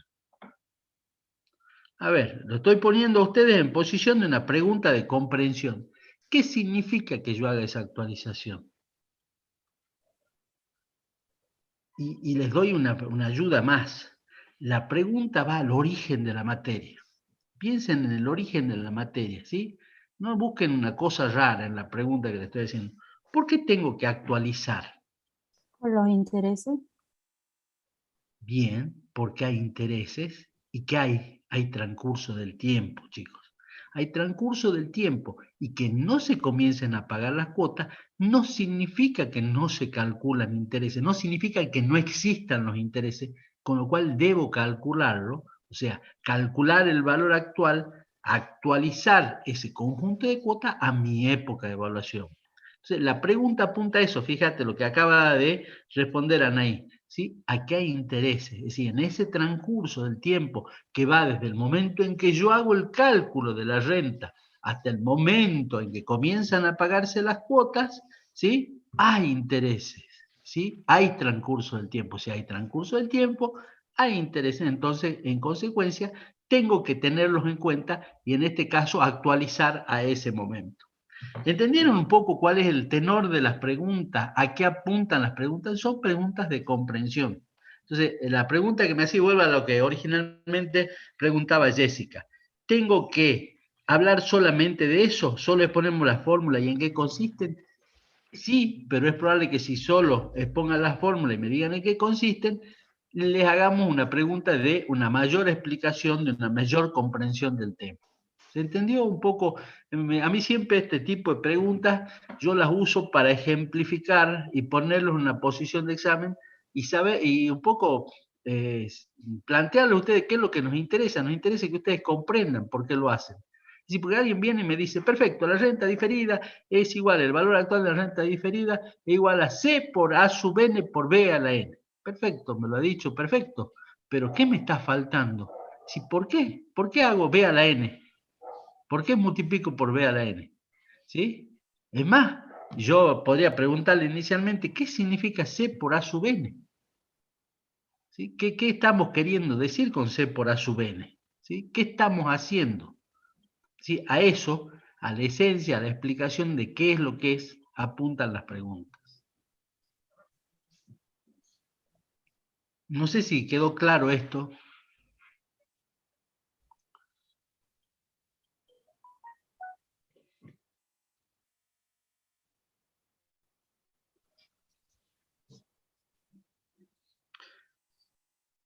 A ver, lo estoy poniendo a ustedes en posición de una pregunta de comprensión. ¿Qué significa que yo haga esa actualización? Y les doy una ayuda más. La pregunta va al origen de la materia. Piensen en el origen de la materia, ¿sí? No busquen una cosa rara en la pregunta que les estoy haciendo. ¿Por qué tengo que actualizar? ¿Por los intereses? Bien, porque hay intereses y que hay transcurso del tiempo, chicos. Hay transcurso del tiempo y que no se comiencen a pagar las cuotas no significa que no se calculan intereses, no significa que no existan los intereses, con lo cual debo calcularlo, o sea, calcular el valor actual, actualizar ese conjunto de cuotas a mi época de evaluación. Entonces, la pregunta apunta a eso, fíjate lo que acaba de responder Anaí, ¿sí? ¿A qué hay intereses? Es decir, en ese transcurso del tiempo que va desde el momento en que yo hago el cálculo de la renta hasta el momento en que comienzan a pagarse las cuotas, ¿sí? Hay intereses, ¿sí? Hay transcurso del tiempo. Si hay transcurso del tiempo, hay intereses. Entonces, en consecuencia, tengo que tenerlos en cuenta y en este caso actualizar a ese momento. ¿Entendieron un poco cuál es el tenor de las preguntas? ¿A qué apuntan las preguntas? Son preguntas de comprensión. Entonces, la pregunta que me hacía, vuelve a lo que originalmente preguntaba Jessica. ¿Tengo que hablar solamente de eso? ¿Solo exponemos la fórmula y en qué consisten? Sí, pero es probable que si solo expongan la fórmula y me digan en qué consisten, les hagamos una pregunta de una mayor explicación, de una mayor comprensión del tema. ¿Se entendió un poco? A mí siempre este tipo de preguntas yo las uso para ejemplificar y ponerlos en una posición de examen y un poco plantearles a ustedes qué es lo que nos interesa. Nos interesa que ustedes comprendan por qué lo hacen. Si porque alguien viene y me dice, perfecto, la renta diferida es igual, el valor actual de la renta diferida es igual a C por A sub N por B a la N. Perfecto, me lo ha dicho, perfecto. Pero ¿qué me está faltando? ¿Por qué? ¿Por qué hago B a la N? ¿Por qué multiplico por B a la N? ¿sí? Es más, yo podría preguntarle inicialmente, ¿qué significa C por A sub n? ¿Sí? ¿Qué estamos queriendo decir con C por A sub n? ¿Sí? ¿Qué estamos haciendo? ¿Sí? A eso, a la esencia, a la explicación de qué es lo que es, apuntan las preguntas. No sé si quedó claro esto.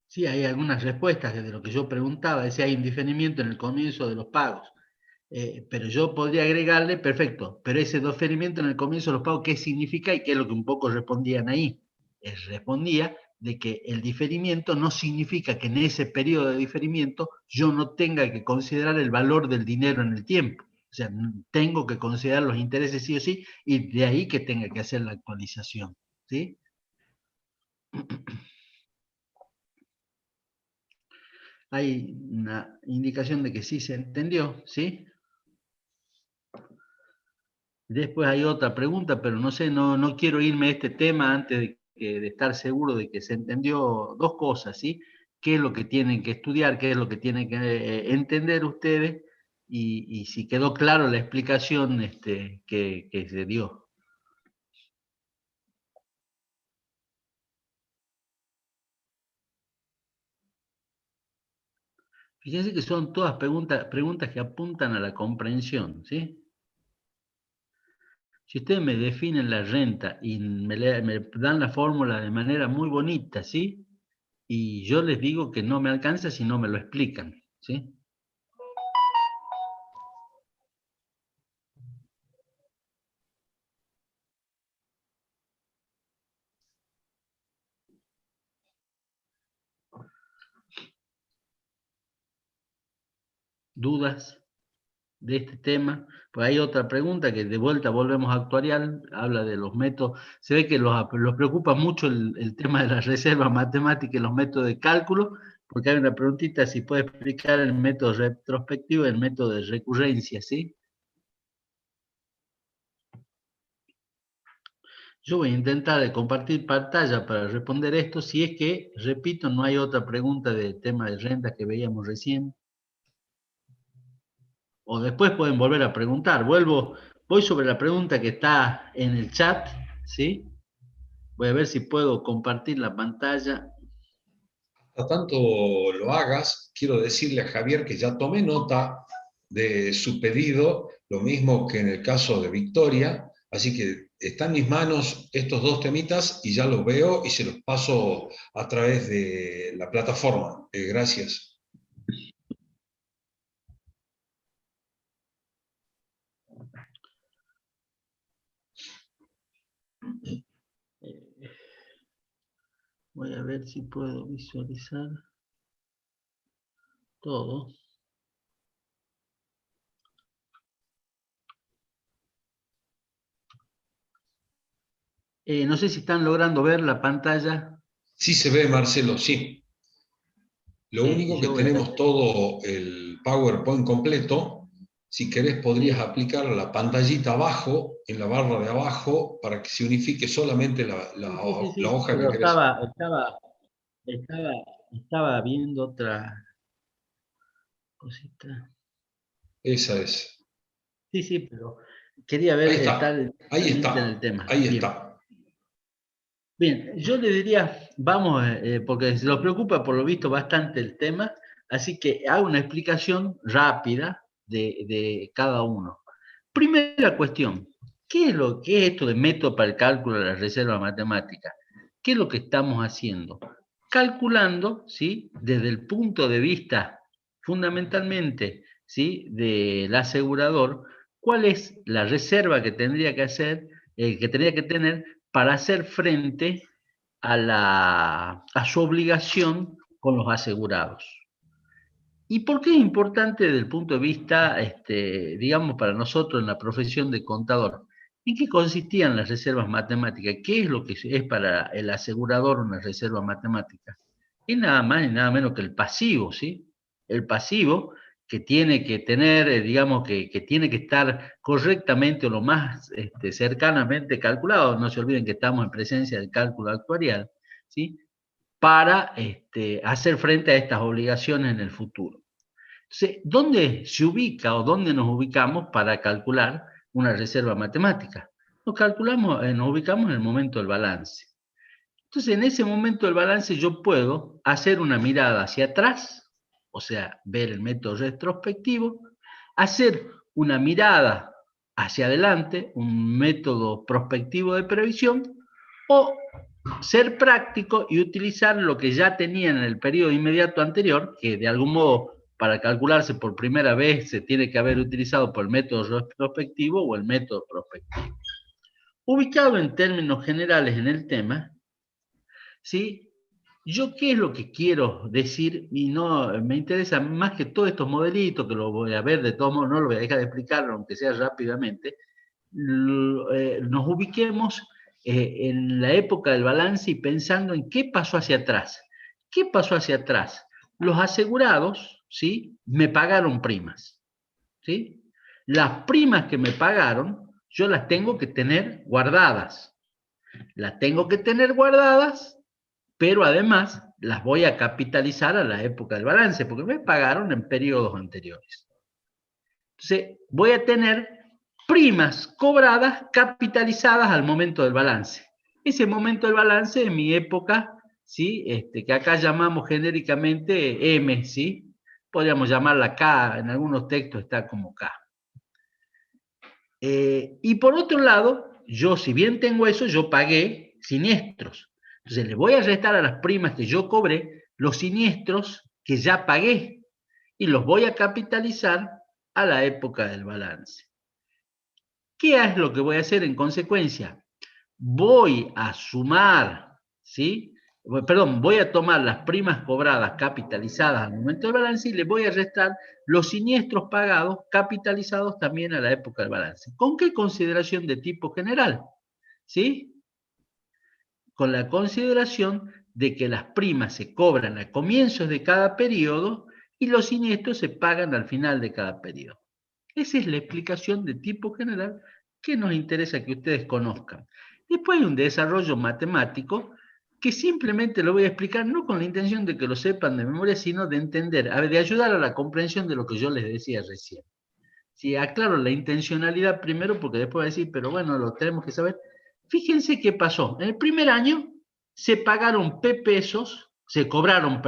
Sí, hay algunas respuestas de lo que yo preguntaba, decía hay indiferimiento en el comienzo de los pagos. Pero yo podría agregarle, perfecto, pero ese diferimiento en el comienzo de los pagos, ¿qué significa? Y qué es lo que un poco respondían ahí. Respondía de que el diferimiento no significa que en ese periodo de diferimiento yo no tenga que considerar el valor del dinero en el tiempo. O sea, tengo que considerar los intereses sí o sí, y de ahí que tenga que hacer la actualización. ¿Sí? Hay una indicación de que sí se entendió, ¿sí? Después hay otra pregunta, pero no sé, no quiero irme a este tema antes de estar seguro de que se entendió dos cosas, ¿sí? ¿Qué es lo que tienen que estudiar? ¿Qué es lo que tienen que entender ustedes? Y si quedó claro la explicación que se dio. Fíjense que son todas preguntas que apuntan a la comprensión, ¿sí? Si ustedes me definen la renta y me dan la fórmula de manera muy bonita, ¿sí? Y yo les digo que no me alcanza si no me lo explican, ¿sí? ¿Dudas de este tema? Pues hay otra pregunta que de vuelta volvemos a actuarial, habla de los métodos. Se ve que los preocupa mucho el tema de las reservas matemáticas y los métodos de cálculo, porque hay una preguntita si puede explicar el método retrospectivo y el método de recurrencia, ¿sí? Yo voy a intentar compartir pantalla para responder esto, si es que, repito, no hay otra pregunta del tema de renta que veíamos recién. O después pueden volver a preguntar. Voy sobre la pregunta que está en el chat, ¿sí? Voy a ver si puedo compartir la pantalla. Hasta tanto lo hagas, quiero decirle a Javier que ya tomé nota de su pedido, lo mismo que en el caso de Victoria, así que están en mis manos estos dos temitas y ya los veo y se los paso a través de la plataforma. Gracias. Voy a ver si puedo visualizar todo. No sé si están logrando ver la pantalla. Sí se ve, Marcelo, sí. Lo único que tenemos todo el PowerPoint completo. Si querés, podrías aplicar la pantallita abajo, en la barra de abajo, para que se unifique solamente la hoja que Pero querés. estaba viendo otra cosita. Esa es. Sí, pero quería ver, Ahí está, estar ahí en está, el tema. ahí Bien. está. Bien, yo le diría, vamos, porque se los preocupa por lo visto bastante el tema, así que hago una explicación rápida de cada uno. Primera cuestión, ¿qué es esto de método para el cálculo de la reserva matemática? ¿Qué es lo que estamos haciendo? Calculando, ¿sí? Desde el punto de vista fundamentalmente, ¿sí? Del asegurador, cuál es la reserva que tendría que hacer, que tendría que tener para hacer frente a su obligación con los asegurados. ¿Y por qué es importante desde el punto de vista, digamos, para nosotros en la profesión de contador? ¿En qué consistían las reservas matemáticas? ¿Qué es lo que es para el asegurador una reserva matemática? Es nada más y nada menos que el pasivo, ¿sí? El pasivo tiene que tener, digamos, que tiene que estar correctamente o lo más cercanamente calculado, no se olviden que estamos en presencia del cálculo actuarial, ¿sí? Para hacer frente a estas obligaciones en el futuro. Entonces, ¿dónde se ubica o dónde nos ubicamos para calcular una reserva matemática? Nos ubicamos en el momento del balance. Entonces, en ese momento del balance yo puedo hacer una mirada hacia atrás, o sea, ver el método retrospectivo, hacer una mirada hacia adelante, un método prospectivo de previsión, o ser práctico y utilizar lo que ya tenían en el periodo inmediato anterior, que de algún modo para calcularse por primera vez se tiene que haber utilizado por el método retrospectivo o el método prospectivo. Ubicado en términos generales en el tema, ¿sí? Yo qué es lo que quiero decir, y no me interesa más que todos estos modelitos, que lo voy a ver de todos modos, no lo voy a dejar de explicar, aunque sea rápidamente, nos ubiquemos en la época del balance y pensando en qué pasó hacia atrás. ¿Qué pasó hacia atrás? Los asegurados, ¿sí?, me pagaron primas, ¿sí? Las primas que me pagaron, yo las tengo que tener guardadas. Las tengo que tener guardadas, pero además las voy a capitalizar a la época del balance, porque me pagaron en periodos anteriores. Entonces, voy a tener primas cobradas capitalizadas al momento del balance. Ese momento del balance es mi época, ¿sí?, que acá llamamos genéricamente M, ¿sí? Podríamos llamarla K, en algunos textos está como K. Y por otro lado, yo, si bien tengo eso, yo pagué siniestros. Entonces le voy a restar a las primas que yo cobré los siniestros que ya pagué y los voy a capitalizar a la época del balance. ¿Qué es lo que voy a hacer en consecuencia? Voy a sumar, ¿sí? Perdón, voy a tomar las primas cobradas capitalizadas al momento del balance y le voy a restar los siniestros pagados capitalizados también a la época del balance. ¿Con qué consideración de tipo general? ¿Sí? Con la consideración de que las primas se cobran a comienzos de cada periodo y los siniestros se pagan al final de cada periodo. Esa es la explicación de tipo general que nos interesa que ustedes conozcan. Después hay un desarrollo matemático que simplemente lo voy a explicar no con la intención de que lo sepan de memoria, sino de entender, de ayudar a la comprensión de lo que yo les decía recién. Si aclaro la intencionalidad primero, porque después voy a decir, pero bueno, lo tenemos que saber. Fíjense qué pasó. En el primer año se pagaron P pesos, se cobraron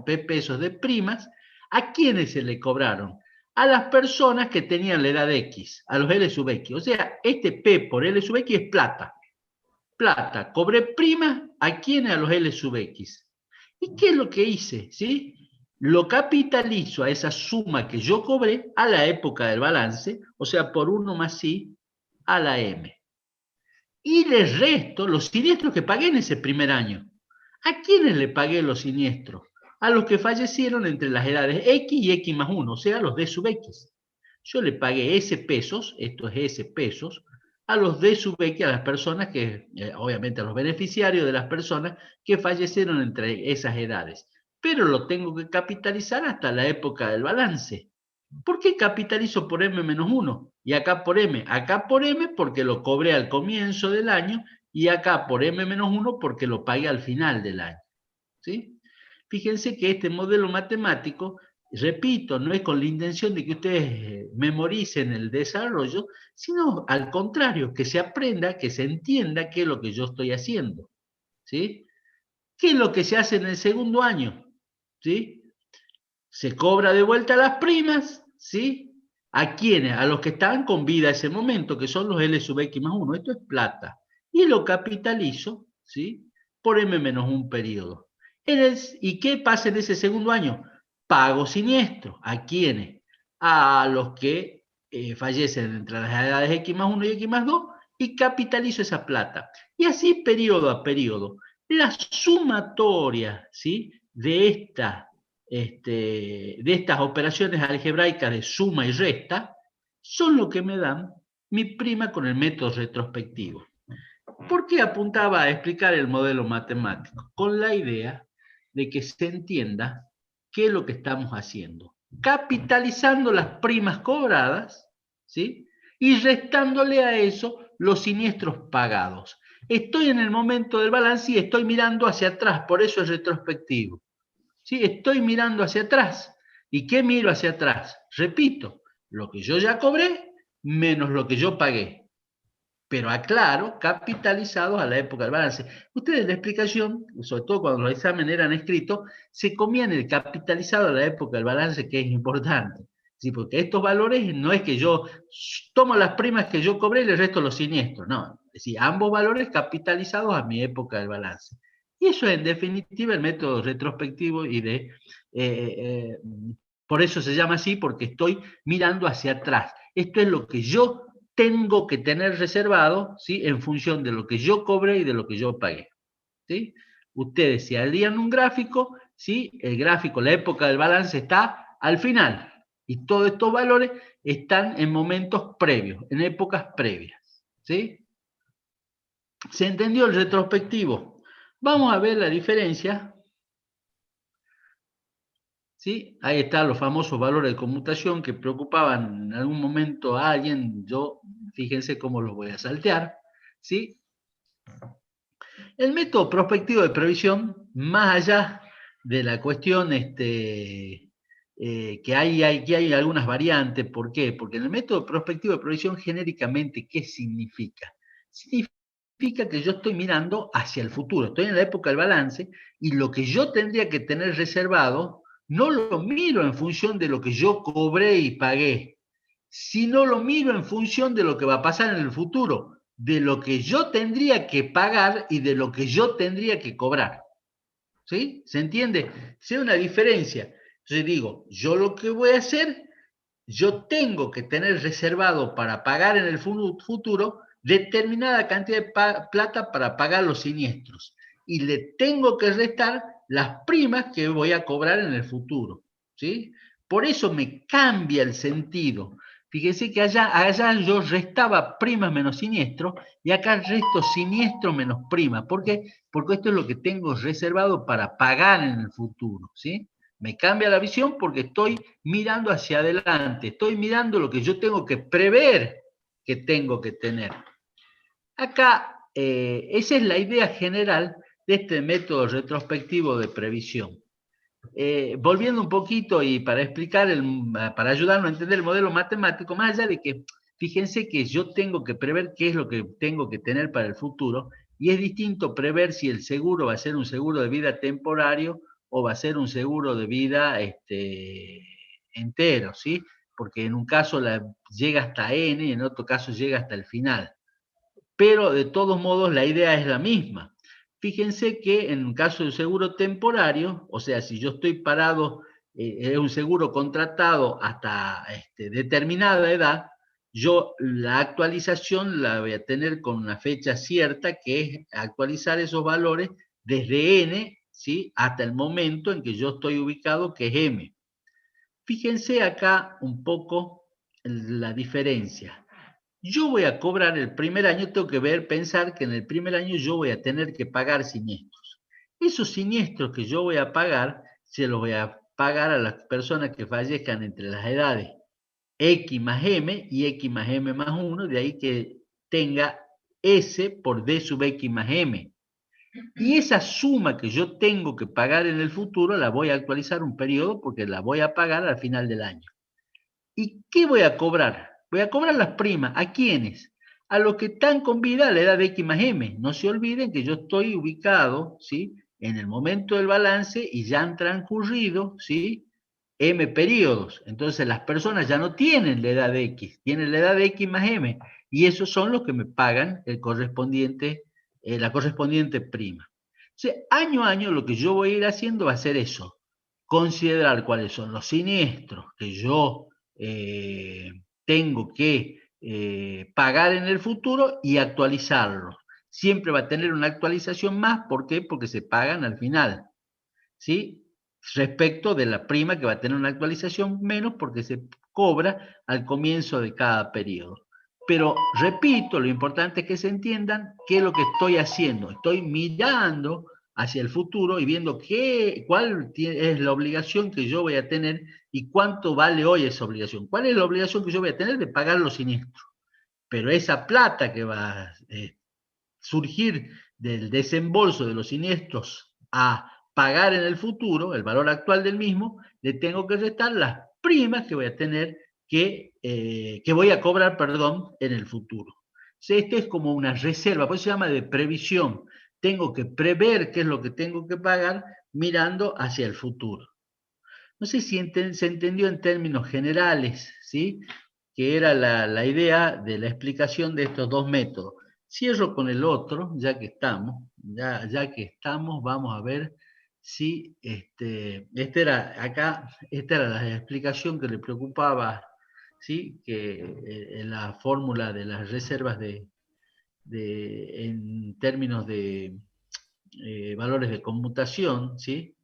P pesos de primas. ¿A quiénes se le cobraron? A las personas que tenían la edad X, a los L sub X. O sea, este P por L sub X es plata. Plata, cobré prima, ¿a quiénes? A los L sub X. ¿Y qué es lo que hice? ¿Sí? Lo capitalizo a esa suma que yo cobré a la época del balance, o sea, por 1 más I a la M. Y les resto los siniestros que pagué en ese primer año. ¿A quiénes le pagué los siniestros? A los que fallecieron entre las edades X y X más 1, o sea, a los D sub X. Yo le pagué S pesos, esto es S pesos, a los D sub X, a las personas que, obviamente a los beneficiarios de las personas que fallecieron entre esas edades. Pero lo tengo que capitalizar hasta la época del balance. ¿Por qué capitalizo por M-1? Y acá por M. Acá por M porque lo cobré al comienzo del año y acá por M-1 porque lo pagué al final del año. ¿Sí? Fíjense que este modelo matemático, repito, no es con la intención de que ustedes memoricen el desarrollo, sino al contrario, que se aprenda, que se entienda qué es lo que yo estoy haciendo. ¿Sí? ¿Qué es lo que se hace en el segundo año? ¿Sí? Se cobra de vuelta las primas, ¿sí? ¿A quiénes? A los que estaban con vida en ese momento, que son los L sub X más 1. Esto es plata. Y lo capitalizo, ¿sí?, por M menos un periodo. ¿Y qué pasa en ese segundo año? Pago siniestro. ¿A quiénes? A los que fallecen entre las edades X más 1 y X más 2 y capitalizo esa plata. Y así periodo a periodo. La sumatoria, ¿sí?, de estas operaciones algebraicas de suma y resta son lo que me dan mi prima con el método retrospectivo. ¿Por qué apuntaba a explicar el modelo matemático? Con la idea de que se entienda qué es lo que estamos haciendo. capitalizando las primas cobradas, ¿sí? Y restándole a eso los siniestros pagados. Estoy en el momento del balance y estoy mirando hacia atrás, por eso es retrospectivo. ¿Sí? Estoy mirando hacia atrás. ¿Y qué miro hacia atrás? Repito, lo que yo ya cobré menos lo que yo pagué. Pero aclaro, capitalizados a la época del balance. Ustedes la explicación, sobre todo cuando los exámenes eran escritos, se comían el capitalizado a la época del balance, que es importante. Sí, porque estos valores no es que yo tomo las primas que yo cobré y le resto los siniestros, no. Es decir, ambos valores capitalizados a mi época del balance. Y eso es en definitiva el método retrospectivo y por eso se llama así, porque estoy mirando hacia atrás. Esto es lo que yo tengo que tener reservado, ¿sí? En función de lo que yo cobré y de lo que yo pagué, ¿sí? Ustedes si harían un gráfico, ¿sí? El gráfico, la época del balance está al final y todos estos valores están en momentos previos, en épocas previas, ¿sí? ¿Se entendió el retrospectivo? Vamos a ver la diferencia. ¿Sí? Ahí están los famosos valores de conmutación que preocupaban en algún momento a alguien. Yo, fíjense cómo los voy a saltear. ¿Sí? El método prospectivo de previsión, más allá de la cuestión que hay algunas variantes. ¿Por qué? Porque en el método prospectivo de previsión, genéricamente, ¿qué significa? Significa que yo estoy mirando hacia el futuro. Estoy en la época del balance y lo que yo tendría que tener reservado no lo miro en función de lo que yo cobré y pagué, sino lo miro en función de lo que va a pasar en el futuro, de lo que yo tendría que pagar y de lo que yo tendría que cobrar. ¿Sí? ¿Se entiende? ¿Sí? Una diferencia. Entonces digo, yo lo que voy a hacer, yo tengo que tener reservado para pagar en el futuro determinada cantidad de plata para pagar los siniestros. Y le tengo que restar las primas que voy a cobrar en el futuro, ¿sí? Por eso me cambia el sentido. Fíjense que allá yo restaba primas menos siniestros y acá resto siniestro menos primas. ¿Por qué? Porque esto es lo que tengo reservado para pagar en el futuro, ¿sí? Me cambia la visión porque estoy mirando hacia adelante, estoy mirando lo que yo tengo que prever que tengo que tener. Acá, esa es la idea general de este método retrospectivo de previsión. Volviendo un poquito y para explicar, para ayudarnos a entender el modelo matemático, más allá de que, fíjense que yo tengo que prever qué es lo que tengo que tener para el futuro, y es distinto prever si el seguro va a ser un seguro de vida temporario o va a ser un seguro de vida entero, ¿sí? Porque en un caso llega hasta N y en otro caso llega hasta el final. Pero de todos modos la idea es la misma. Fíjense que en un caso de seguro temporario, o sea, si yo estoy parado, es un seguro contratado hasta determinada edad, yo la actualización la voy a tener con una fecha cierta, que es actualizar esos valores desde N, ¿sí? Hasta el momento en que yo estoy ubicado, que es M. Fíjense acá un poco la diferencia. Yo voy a cobrar el primer año, tengo que pensar que en el primer año yo voy a tener que pagar siniestros. Esos siniestros que yo voy a pagar, se los voy a pagar a las personas que fallezcan entre las edades X más M y X más M más 1, de ahí que tenga S por D sub X más M. Y esa suma que yo tengo que pagar en el futuro la voy a actualizar un periodo porque la voy a pagar al final del año. ¿Y qué voy a cobrar? Voy a cobrar las primas. ¿A quiénes? A los que están con vida a la edad de X más M. No se olviden que yo estoy ubicado, ¿sí? En el momento del balance y ya han transcurrido, ¿sí? M periodos. Entonces las personas ya no tienen la edad de X, tienen la edad de X más M. Y esos son los que me pagan la correspondiente prima. O sea, año a año lo que yo voy a ir haciendo va a ser eso. Considerar cuáles son los siniestros que yo tengo que pagar en el futuro y actualizarlos. Siempre va a tener una actualización más, ¿por qué? Porque se pagan al final, ¿sí? Respecto de la prima que va a tener una actualización menos porque se cobra al comienzo de cada periodo. Pero repito, lo importante es que se entiendan qué es lo que estoy haciendo. Estoy mirando hacia el futuro y viendo cuál es la obligación que yo voy a tener ¿Y cuánto vale hoy esa obligación? ¿Cuál es la obligación que yo voy a tener de pagar los siniestros? Pero esa plata que va a surgir del desembolso de los siniestros a pagar en el futuro, el valor actual del mismo, le tengo que restar las primas que voy a tener que voy a cobrar, perdón, en el futuro. Esto es como una reserva, por eso se llama de previsión. Tengo que prever qué es lo que tengo que pagar mirando hacia el futuro. No sé si se entendió en términos generales, ¿sí? Que era la idea de la explicación de estos dos métodos. Cierro con el otro, ya que estamos, vamos a ver si esta era la explicación que le preocupaba, ¿sí? Que la fórmula de las reservas en términos de valores de conmutación, ¿sí?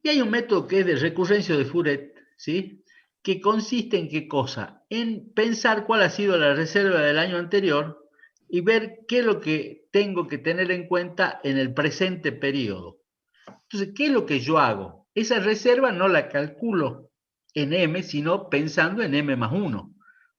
Y hay un método que es de recurrencia de Fourier, ¿sí? Que consiste en qué cosa? En pensar cuál ha sido la reserva del año anterior y ver qué es lo que tengo que tener en cuenta en el presente periodo. Entonces, ¿qué es lo que yo hago? Esa reserva no la calculo en M, sino pensando en M más 1.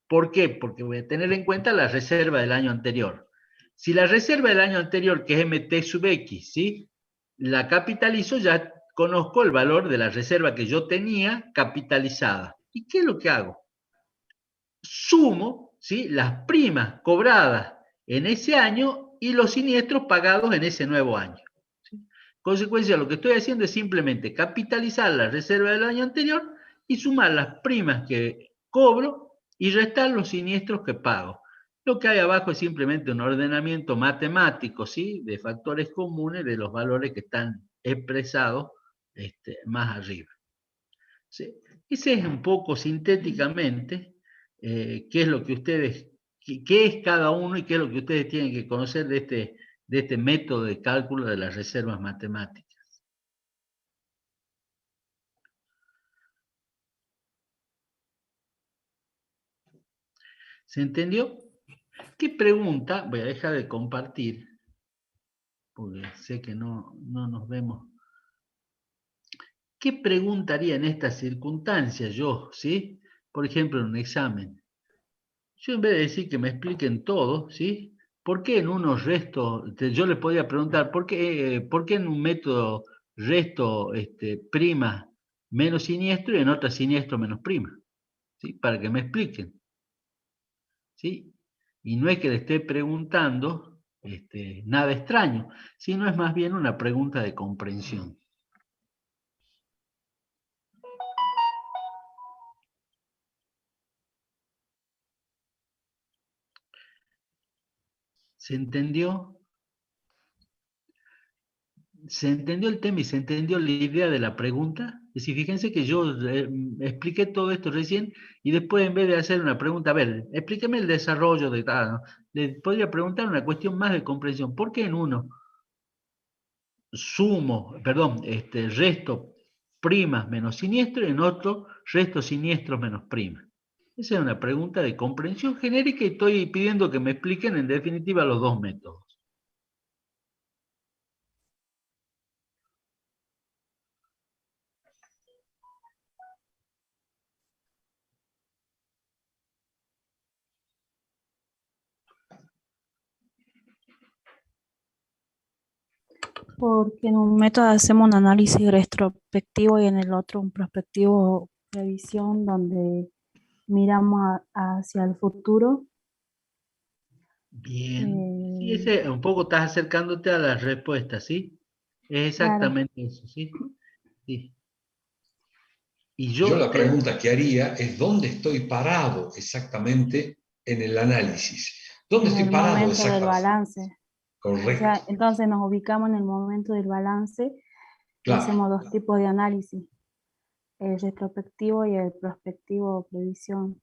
¿Por qué? Porque voy a tener en cuenta la reserva del año anterior. Si la reserva del año anterior, que es MT sub X, ¿sí? La capitalizo, ya conozco el valor de la reserva que yo tenía capitalizada. ¿Y qué es lo que hago? Sumo, ¿sí? Las primas cobradas en ese año y los siniestros pagados en ese nuevo año. ¿Sí? Consecuencia, lo que estoy haciendo es simplemente capitalizar la reserva del año anterior y sumar las primas que cobro y restar los siniestros que pago. Lo que hay abajo es simplemente un ordenamiento matemático, ¿sí? De factores comunes de los valores que están expresados más arriba. ¿Sí? Ese es un poco sintéticamente qué es lo que ustedes, qué es cada uno y qué es lo que ustedes tienen que conocer de este método de cálculo de las reservas matemáticas. ¿Se entendió? ¿Qué pregunta? Voy a dejar de compartir, porque sé que no nos vemos. ¿Qué preguntaría en estas circunstancias yo, sí? Por ejemplo, en un examen. Yo en vez de decir que me expliquen todo, ¿sí? ¿Por qué en unos restos, yo les podría preguntar, ¿por qué en un método resto prima menos siniestro y en otro siniestro menos prima? ¿Sí? Para que me expliquen. ¿Sí? Y no es que le esté preguntando nada extraño, sino es más bien una pregunta de comprensión. ¿Se entendió? ¿Se entendió el tema y se entendió la idea de la pregunta? Es decir, fíjense que yo expliqué todo esto recién y después en vez de hacer una pregunta, a ver, explíqueme el desarrollo de tal, ¿no? Le podría preguntar una cuestión más de comprensión. ¿Por qué en uno resto primas menos siniestro y en otro resto siniestros menos primas? Esa es una pregunta de comprensión genérica y estoy pidiendo que me expliquen en definitiva los dos métodos. Porque en un método hacemos un análisis retrospectivo y en el otro un prospectivo previsión donde miramos hacia el futuro. Bien. Sí, ese un poco estás acercándote a la respuesta, ¿sí? Es exactamente eso, ¿sí? Sí. Y Yo la pregunta que haría es ¿dónde estoy parado exactamente en el análisis? ¿Dónde estoy el parado momento del exactamente? balance. Correcto. O sea, entonces nos ubicamos en el momento del balance y Claro. hacemos dos tipos de análisis, el retrospectivo y el prospectivo previsión.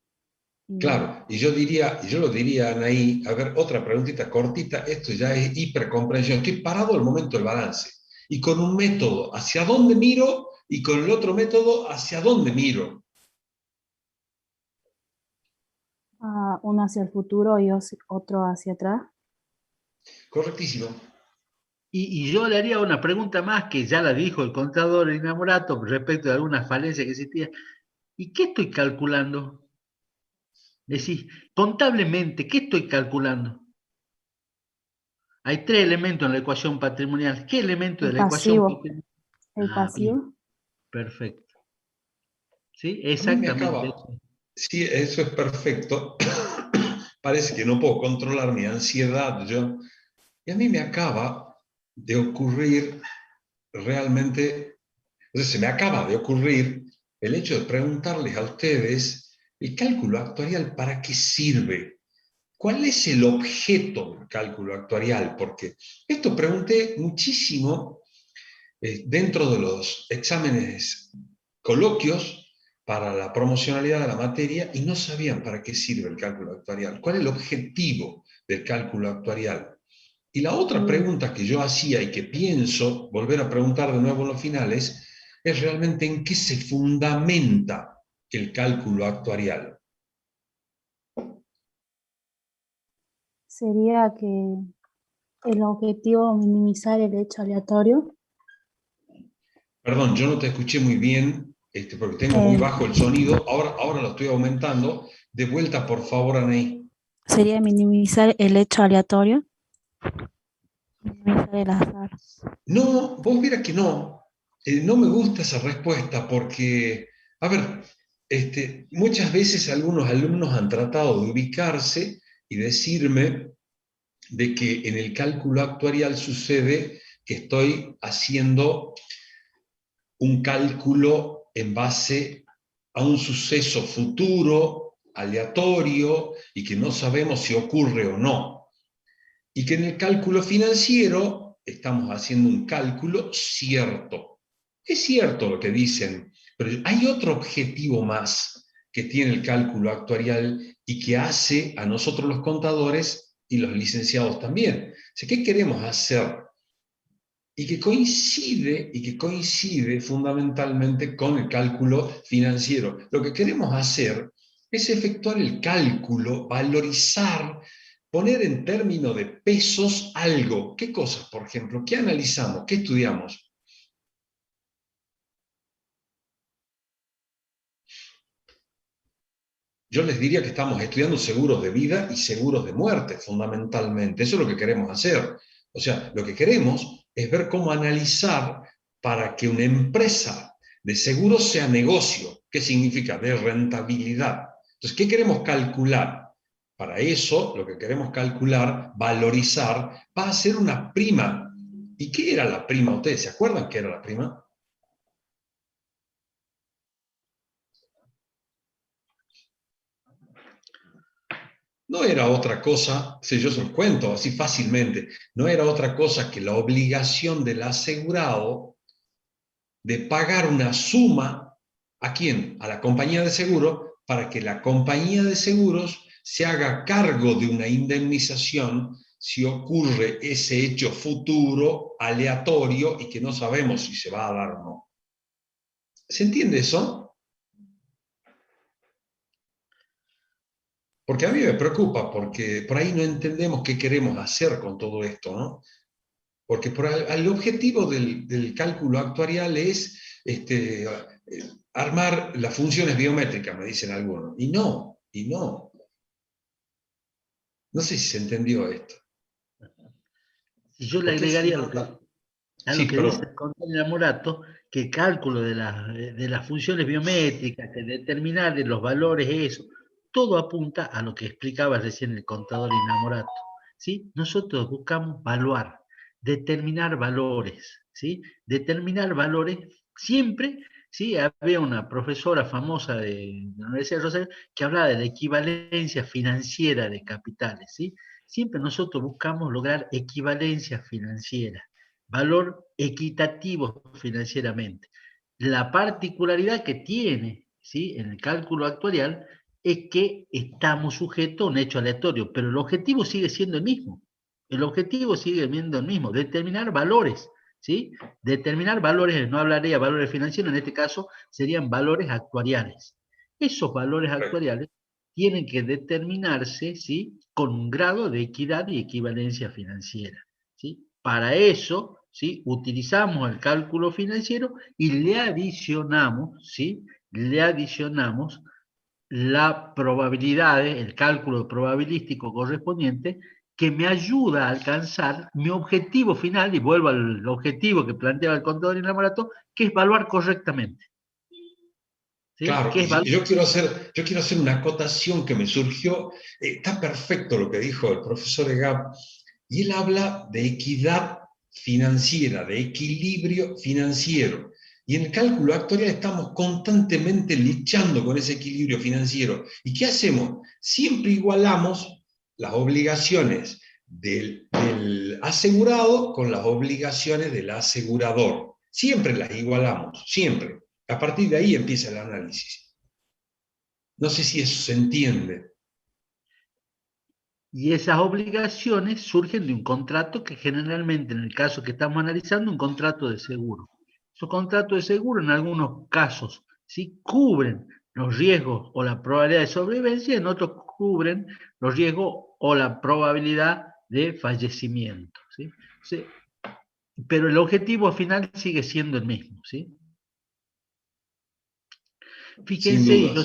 Claro, y yo lo diría, Anaí, a ver, otra preguntita cortita, esto ya es hipercomprensión. Estoy parado al momento del balance y con un método hacia dónde miro y con el otro método hacia dónde miro. Uno hacia el futuro y otro hacia atrás. Correctísimo. Y yo le haría una pregunta más que ya la dijo el contador Inamorato respecto de algunas falencias que existían. ¿Y qué estoy calculando? Es decir, contablemente, ¿qué estoy calculando? Hay 3 elementos en la ecuación patrimonial. ¿Qué elemento de El la ecuación pasivo. patrimonial? El Ah, bien, pasivo. perfecto. ¿Sí? A mí me Exactamente. acaba, sí, eso es perfecto. Parece que no puedo controlar mi ansiedad yo. Y a mí me acaba de ocurrir realmente, o sea, se me acaba de ocurrir el hecho de preguntarles a ustedes el cálculo actuarial, ¿para qué sirve? ¿Cuál es el objeto del cálculo actuarial? Porque esto pregunté muchísimo dentro de los exámenes coloquios para la promocionalidad de la materia y no sabían para qué sirve el cálculo actuarial. ¿Cuál es el objetivo del cálculo actuarial? Y la otra pregunta que yo hacía y que pienso volver a preguntar de nuevo en los finales es realmente en qué se fundamenta el cálculo actuarial. Sería que el objetivo minimizar el hecho aleatorio. Perdón, yo no te escuché muy bien porque tengo muy bajo el sonido. Ahora lo estoy aumentando. De vuelta, por favor, Anaí. Sería minimizar el hecho aleatorio. Minimizar el azar. No, vos vieras que no. No me gusta esa respuesta porque, a ver, muchas veces algunos alumnos han tratado de ubicarse y decirme de que en el cálculo actuarial sucede que estoy haciendo un cálculo en base a un suceso futuro, aleatorio, y que no sabemos si ocurre o no. Y que en el cálculo financiero estamos haciendo un cálculo cierto. Es cierto lo que dicen, pero hay otro objetivo más que tiene el cálculo actuarial y que hace a nosotros los contadores y los licenciados también. O sea, ¿qué queremos hacer? Y que coincide fundamentalmente con el cálculo financiero. Lo que queremos hacer es efectuar el cálculo, valorizar, poner en términos de pesos algo. ¿Qué cosas, por ejemplo? ¿Qué analizamos? ¿Qué estudiamos? Yo les diría que estamos estudiando seguros de vida y seguros de muerte, fundamentalmente. Eso es lo que queremos hacer. O sea, lo que queremos es ver cómo analizar para que una empresa de seguros sea negocio. ¿Qué significa? De rentabilidad. Entonces, ¿qué queremos calcular? Para eso, lo que queremos calcular, valorizar, va a ser una prima. ¿Y qué era la prima? ¿Ustedes se acuerdan qué era la prima? No era otra cosa, si yo se los cuento así fácilmente, no era otra cosa que la obligación del asegurado de pagar una suma, ¿a quién? A la compañía de seguro, para que la compañía de seguros se haga cargo de una indemnización si ocurre ese hecho futuro, aleatorio, y que no sabemos si se va a dar o no. ¿Se entiende eso? Porque a mí me preocupa, porque por ahí no entendemos qué queremos hacer con todo esto, ¿no? Porque el objetivo del cálculo actuarial es armar las funciones biométricas, me dicen algunos. Y no, y no. No sé si se entendió esto. Y yo le ¿Por qué se agregaría trata? a Sí, lo que dice perdón. el contador Morato, que el cálculo de las funciones biométricas, que determinar los valores, eso, todo apunta a lo que explicaba recién el contador Inamorato. ¿Sí? Nosotros buscamos evaluar, determinar valores, ¿sí? Determinar valores siempre, ¿sí? Había una profesora famosa de la Universidad de Rosario que hablaba de la equivalencia financiera de capitales, ¿sí? Siempre nosotros buscamos lograr equivalencia financiera, valor equitativo financieramente. La particularidad que tiene, ¿sí?, en el cálculo actuarial es que estamos sujetos a un hecho aleatorio, pero el objetivo sigue siendo el mismo. El objetivo sigue siendo el mismo, determinar valores, ¿sí? Determinar valores, no hablaría de valores financieros, en este caso serían valores actuariales. Esos valores actuariales tienen que determinarse, ¿sí?, con un grado de equidad y equivalencia financiera, ¿sí? Para eso, ¿sí?, utilizamos el cálculo financiero y le adicionamos, ¿sí?, le adicionamos la probabilidad, el cálculo probabilístico correspondiente, que me ayuda a alcanzar mi objetivo final, y vuelvo al objetivo que planteaba el contador inamorato, que es evaluar correctamente. ¿Sí? Claro, ¿Qué es y yo quiero hacer una acotación que me surgió. Está perfecto lo que dijo el profesor Egab, y él habla de equidad financiera, de equilibrio financiero. Y en el cálculo actuarial estamos constantemente luchando con ese equilibrio financiero. ¿Y qué hacemos? Siempre igualamos las obligaciones del asegurado con las obligaciones del asegurador. Siempre las igualamos, siempre. A partir de ahí empieza el análisis. No sé si eso se entiende. Y esas obligaciones surgen de un contrato que generalmente, en el caso que estamos analizando, un contrato de seguro. Esos contratos de seguro, en algunos casos, ¿sí?, cubren los riesgos o la probabilidad de sobrevivencia, en otros cubren los riesgos o la probabilidad de fallecimiento, ¿sí? Sí. Pero el objetivo final sigue siendo el mismo, ¿sí? Fíjense, y yo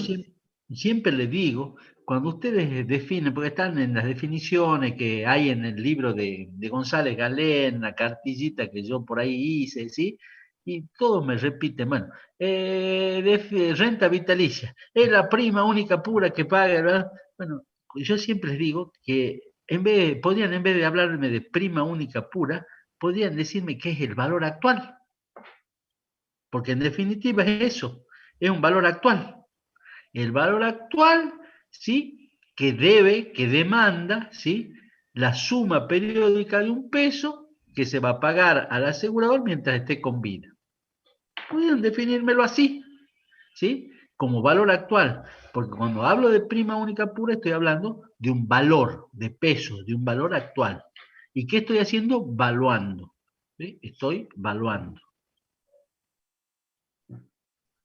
siempre les digo, cuando ustedes definen, porque están en las definiciones que hay en el libro de González Galén, la cartillita que yo por ahí hice, ¿sí?, y todos me repiten, bueno, renta vitalicia, es la prima única pura que paga, ¿verdad? Bueno, yo siempre les digo que en vez de hablarme de prima única pura, podrían decirme qué es el valor actual, porque en definitiva es eso, es un valor actual. El valor actual, ¿sí?, que demanda, ¿sí?, la suma periódica de un peso que se va a pagar al asegurador mientras esté con vida. Pueden definírmelo así, ¿sí?, como valor actual, porque cuando hablo de prima única pura estoy hablando de un valor, de peso, de un valor actual. ¿Y qué estoy haciendo? Valuando, ¿sí? Estoy valuando.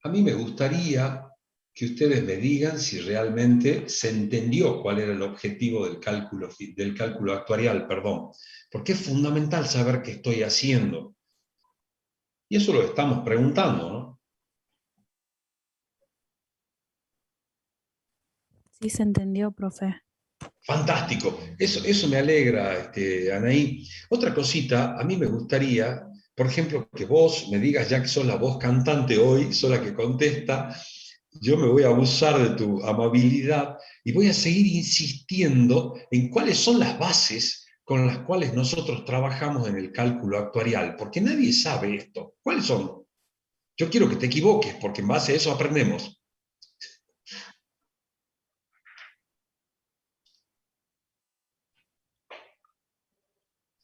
A mí me gustaría que ustedes me digan si realmente se entendió cuál era el objetivo del cálculo actuarial, perdón, porque es fundamental saber qué estoy haciendo. Y eso lo estamos preguntando, ¿no? Sí, se entendió, profe. Fantástico, eso me alegra, Anaí. Otra cosita, a mí me gustaría, por ejemplo, que vos me digas, ya que sos la voz cantante hoy, sos la que contesta, yo me voy a abusar de tu amabilidad y voy a seguir insistiendo en cuáles son las bases con las cuales nosotros trabajamos en el cálculo actuarial, porque nadie sabe esto. ¿Cuáles son? Yo quiero que te equivoques, porque en base a eso aprendemos.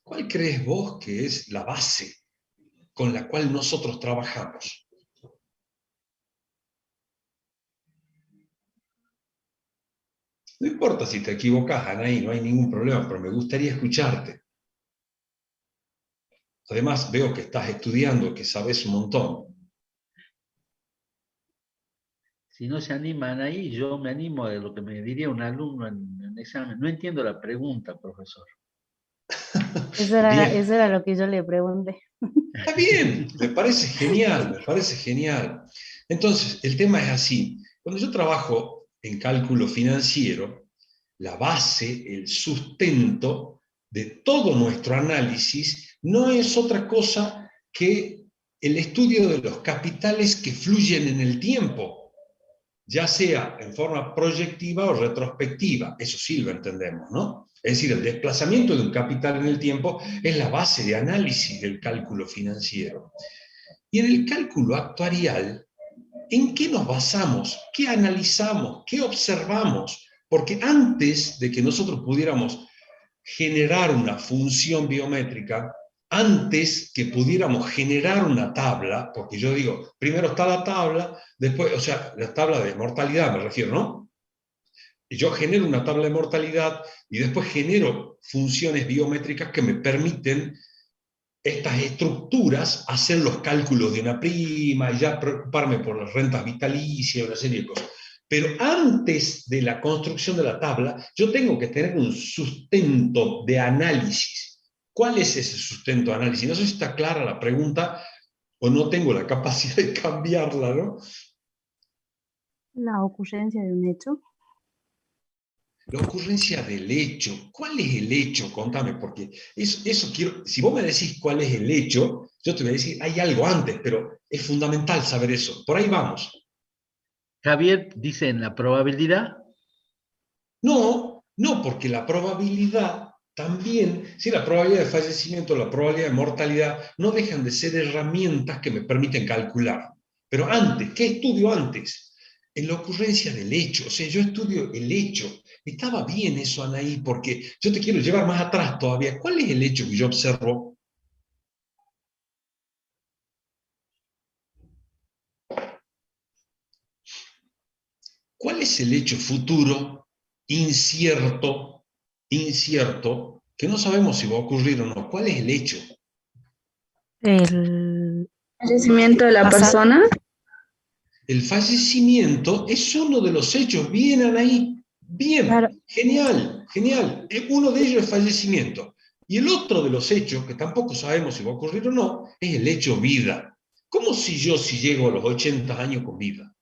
¿Cuál crees vos que es la base con la cual nosotros trabajamos? No importa si te equivocas, Anaí, no hay ningún problema, pero me gustaría escucharte. Además, veo que estás estudiando, que sabes un montón. Si no se animan ahí, yo me animo de lo que me diría un alumno en examen. No entiendo la pregunta, profesor. Eso era lo que yo le pregunté. Está bien, me parece genial, me parece genial. Entonces, el tema es así. Cuando yo trabajo en cálculo financiero, la base, el sustento de todo nuestro análisis no es otra cosa que el estudio de los capitales que fluyen en el tiempo, ya sea en forma proyectiva o retrospectiva. Eso sí lo entendemos, ¿no? Es decir, el desplazamiento de un capital en el tiempo es la base de análisis del cálculo financiero. Y en el cálculo actuarial, ¿en qué nos basamos? ¿Qué analizamos? ¿Qué observamos? Porque antes de que nosotros pudiéramos generar una función biométrica, antes que pudiéramos generar una tabla, porque yo digo, primero está la tabla, después, o sea, la tabla de mortalidad me refiero, ¿no? Y yo genero una tabla de mortalidad y después genero funciones biométricas que me permiten estas estructuras, hacer los cálculos de una prima y ya preocuparme por las rentas vitalicias, una serie de cosas. Pero antes de la construcción de la tabla, yo tengo que tener un sustento de análisis. ¿Cuál es ese sustento de análisis? No sé si está clara la pregunta o no tengo la capacidad de cambiarla, ¿no? La ocurrencia de un hecho. La ocurrencia del hecho. ¿Cuál es el hecho? Contame, porque eso quiero. Si vos me decís cuál es el hecho, yo te voy a decir, hay algo antes, pero es fundamental saber eso. Por ahí vamos. Javier dice en la probabilidad. No, no, porque la probabilidad también, si la probabilidad de fallecimiento, la probabilidad de mortalidad, no dejan de ser herramientas que me permiten calcular. Pero antes, ¿qué estudio antes? En la ocurrencia del hecho, o sea, yo estudio el hecho. Estaba bien eso, Anaí, porque yo te quiero llevar más atrás todavía. ¿Cuál es el hecho que yo observo? ¿Cuál es el hecho futuro, incierto, incierto, que no sabemos si va a ocurrir o no? ¿Cuál es el hecho? El Fallecimiento de la persona. El fallecimiento es uno de los hechos. Bien, Anaí. Bien. Claro. Genial, genial. Uno de ellos es fallecimiento. Y el otro de los hechos, que tampoco sabemos si va a ocurrir o no, es el hecho vida. ¿Cómo si llego a los 80 años con vida?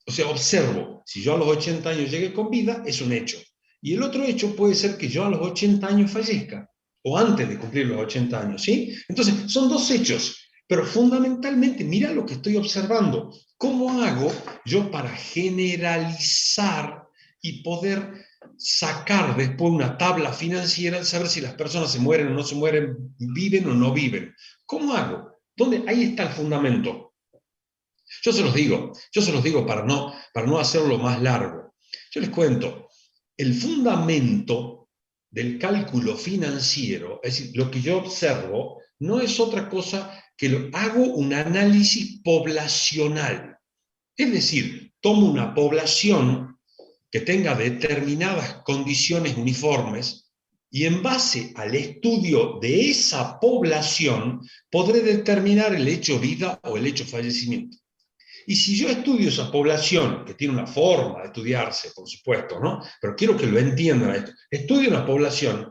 O sea, observo, si yo a los 80 años llegué con vida, es un hecho. Y el otro hecho puede ser que yo a los 80 años fallezca, o antes de cumplir los 80 años, ¿sí? Entonces, son dos hechos, pero fundamentalmente, mira lo que estoy observando. ¿Cómo hago yo para generalizar y poder sacar después una tabla financiera, saber si las personas se mueren o no se mueren, viven o no viven? ¿Cómo hago? ¿Dónde? Ahí está el fundamento. Yo se los digo para no hacerlo más largo. Yo les cuento, el fundamento del cálculo financiero, es decir, lo que yo observo, no es otra cosa que hago un análisis poblacional. Es decir, tomo una población que tenga determinadas condiciones uniformes y en base al estudio de esa población podré determinar el hecho vida o el hecho fallecimiento. Y si yo estudio esa población, que tiene una forma de estudiarse, por supuesto, ¿no? Pero quiero que lo entiendan esto. Estudio una población,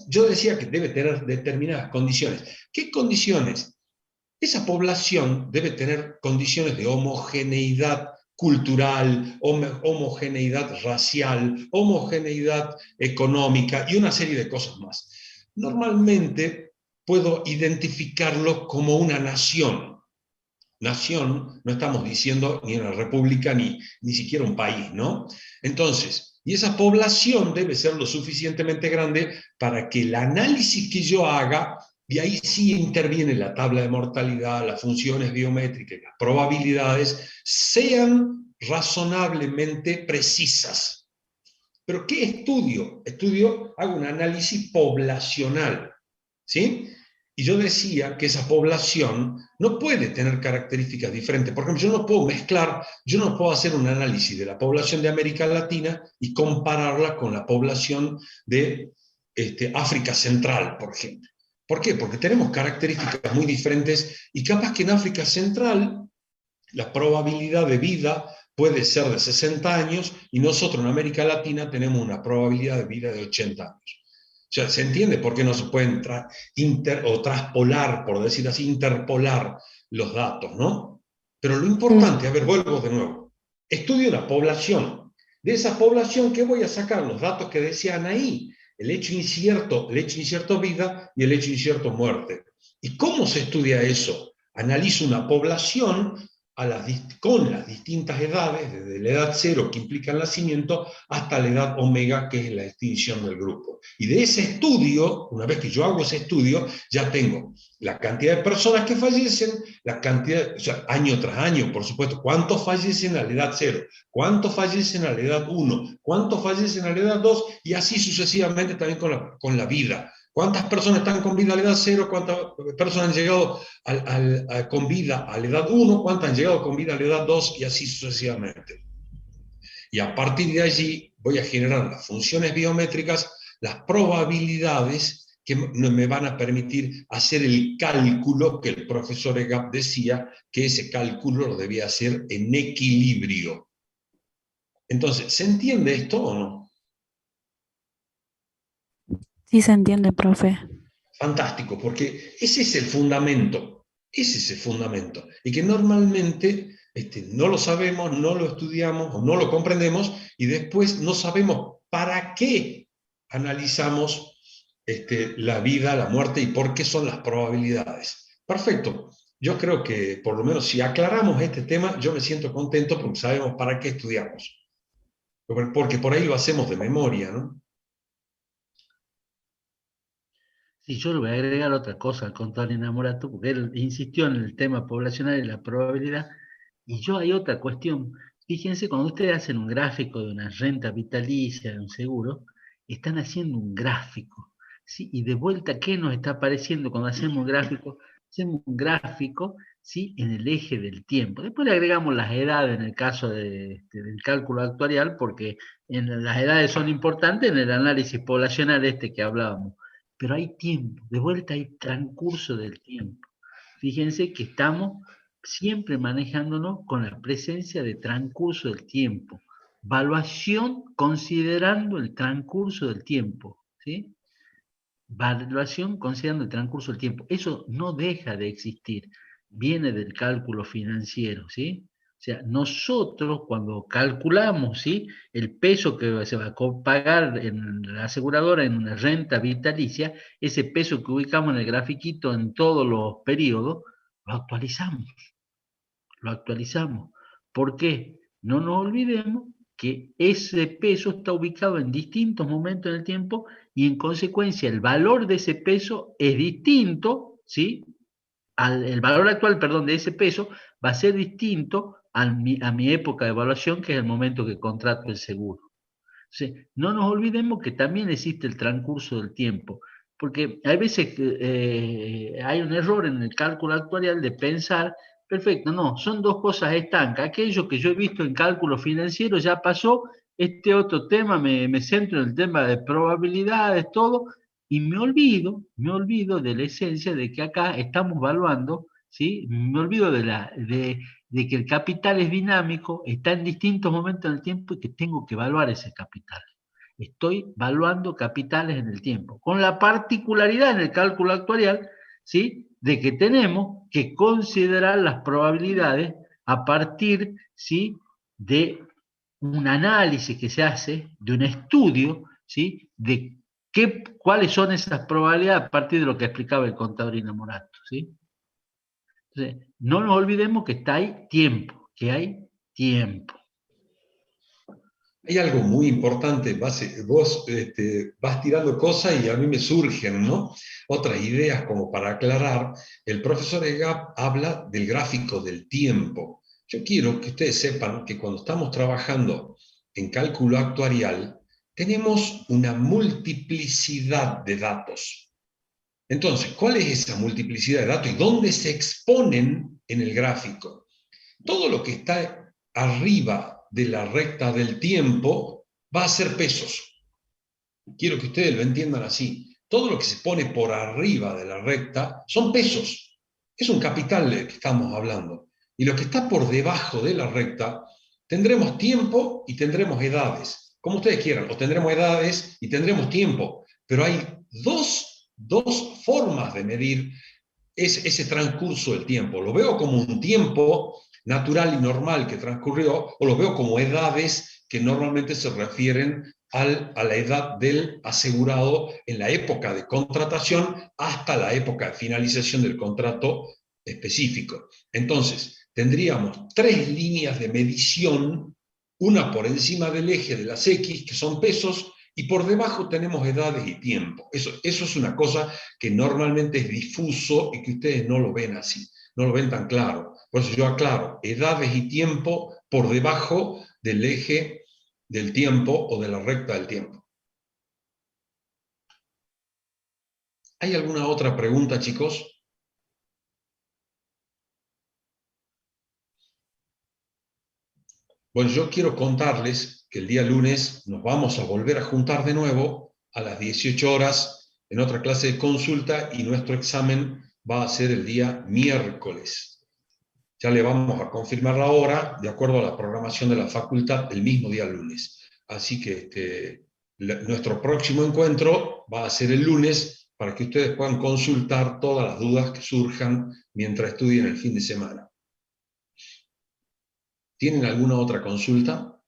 yo decía que debe tener determinadas condiciones. ¿Qué condiciones? Esa población debe tener condiciones de homogeneidad cultural, homogeneidad racial, homogeneidad económica y una serie de cosas más. Normalmente puedo identificarlo como una nación. Nación, no estamos diciendo ni una república ni siquiera un país, ¿no? Entonces, y esa población debe ser lo suficientemente grande para que el análisis que yo haga, y ahí sí interviene la tabla de mortalidad, las funciones biométricas, las probabilidades, sean razonablemente precisas. ¿Pero qué estudio? Hago un análisis poblacional, ¿sí? Y yo decía que esa población no puede tener características diferentes. Por ejemplo, yo no puedo hacer un análisis de la población de América Latina y compararla con la población de África Central, por ejemplo. ¿Por qué? Porque tenemos características muy diferentes y capaz que en África Central la probabilidad de vida puede ser de 60 años y nosotros en América Latina tenemos una probabilidad de vida de 80 años. O sea, ¿se entiende por qué no se pueden traspolar, por decir así, interpolar los datos, ¿no? Pero lo importante, a ver, vuelvo de nuevo. Estudio la población. De esa población, ¿qué voy a sacar? Los datos que decían ahí. El hecho incierto vida y el hecho incierto muerte. ¿Y cómo se estudia eso? Analizo una población con las distintas edades, desde la edad 0, que implica el nacimiento, hasta la edad omega, que es la extinción del grupo. Y de ese estudio, una vez que yo hago ese estudio, ya tengo la cantidad de personas que fallecen, la cantidad, o sea, año tras año, por supuesto, cuántos fallecen a la edad 0, cuántos fallecen a la edad 1, cuántos fallecen a la edad 2, y así sucesivamente también con la vida. ¿Cuántas personas están con vida a la edad 0? ¿Cuántas personas han llegado con vida a la edad 1? ¿Cuántas han llegado con vida a la edad 2? Y así sucesivamente. Y a partir de allí voy a generar las funciones biométricas, las probabilidades que me van a permitir hacer el cálculo que el profesor Egap decía que ese cálculo lo debía hacer en equilibrio. Entonces, ¿se entiende esto o no? Sí se entiende, profe. fantástico, porque ese es el fundamento, y que normalmente no lo sabemos, no lo estudiamos, o no lo comprendemos, y después no sabemos para qué analizamos la vida, la muerte, y por qué son las probabilidades. Perfecto. Yo creo que, por lo menos, si aclaramos este tema, yo me siento contento porque sabemos para qué estudiamos. Porque por ahí lo hacemos de memoria, ¿no? Sí, yo le voy a agregar otra cosa al contador Inamorato, porque él insistió en el tema poblacional y la probabilidad, y yo hay otra cuestión. Fíjense, cuando ustedes hacen un gráfico de una renta vitalicia, de un seguro, están haciendo un gráfico, ¿sí? Y de vuelta, ¿qué nos está apareciendo cuando hacemos un gráfico? Hacemos un gráfico, ¿sí? En el eje del tiempo. Después le agregamos las edades en el caso del cálculo actuarial, porque las edades son importantes en el análisis poblacional que hablábamos. Pero hay tiempo, de vuelta hay transcurso del tiempo. Fíjense que estamos siempre manejándonos con la presencia de transcurso del tiempo. Valuación considerando el transcurso del tiempo, ¿sí? Valuación considerando el transcurso del tiempo. Eso no deja de existir, viene del cálculo financiero, ¿sí? O sea, nosotros cuando calculamos, ¿sí?, el peso que se va a pagar en la aseguradora en una renta vitalicia, ese peso que ubicamos en el grafiquito en todos los periodos, lo actualizamos. Lo actualizamos. ¿Por qué? No nos olvidemos que ese peso está ubicado en distintos momentos del tiempo y en consecuencia el valor de ese peso es distinto, ¿sí? El valor actual, perdón, de ese peso va a ser distinto a mi época de evaluación, que es el momento que contrato el seguro. ¿Sí? No nos olvidemos que también existe el transcurso del tiempo, porque hay veces que hay un error en el cálculo actuarial de pensar, perfecto, no, son dos cosas estancas. Aquello que yo he visto en cálculo financiero ya pasó, este otro tema me centro en el tema de probabilidades, todo, y me olvido de la esencia de que acá estamos evaluando, ¿sí? Me olvido de que el capital es dinámico, está en distintos momentos del tiempo y que tengo que evaluar ese capital. Estoy evaluando capitales en el tiempo, con la particularidad en el cálculo actuarial, ¿sí?, de que tenemos que considerar las probabilidades a partir, ¿sí?, de un análisis que se hace, de un estudio, ¿sí?, de cuáles son esas probabilidades a partir de lo que explicaba el contador Inamorato, ¿sí? Entonces, no nos olvidemos que hay tiempo, Hay algo muy importante, vos vas tirando cosas y a mí me surgen, ¿no?, otras ideas como para aclarar. El profesor Egap habla del gráfico del tiempo. Yo quiero que ustedes sepan que cuando estamos trabajando en cálculo actuarial, tenemos una multiplicidad de datos. Entonces, ¿cuál es esa multiplicidad de datos y dónde se exponen en el gráfico? Todo lo que está arriba de la recta del tiempo va a ser pesos. Quiero que ustedes lo entiendan así. Todo lo que se pone por arriba de la recta son pesos. Es un capital del que estamos hablando. Y lo que está por debajo de la recta, tendremos tiempo y tendremos edades. Como ustedes quieran, o tendremos edades y tendremos tiempo. Pero hay dos formas de medir ese transcurso del tiempo. Lo veo como un tiempo natural y normal que transcurrió, o lo veo como edades que normalmente se refieren a la edad del asegurado en la época de contratación hasta la época de finalización del contrato específico. Entonces, tendríamos tres líneas de medición, una por encima del eje de las X, que son pesos, y por debajo tenemos edades y tiempo. Eso es una cosa que normalmente es difuso y que ustedes no lo ven así, no lo ven tan claro. Por eso yo aclaro, edades y tiempo por debajo del eje del tiempo o de la recta del tiempo. ¿Hay alguna otra pregunta, chicos? Bueno, yo quiero contarles que el día lunes nos vamos a volver a juntar de nuevo a las 18 horas en otra clase de consulta y nuestro examen va a ser el día miércoles. Ya le vamos a confirmar la hora de acuerdo a la programación de la facultad el mismo día lunes. Así que nuestro próximo encuentro va a ser el lunes para que ustedes puedan consultar todas las dudas que surjan mientras estudien el fin de semana. ¿Tienen alguna otra consulta?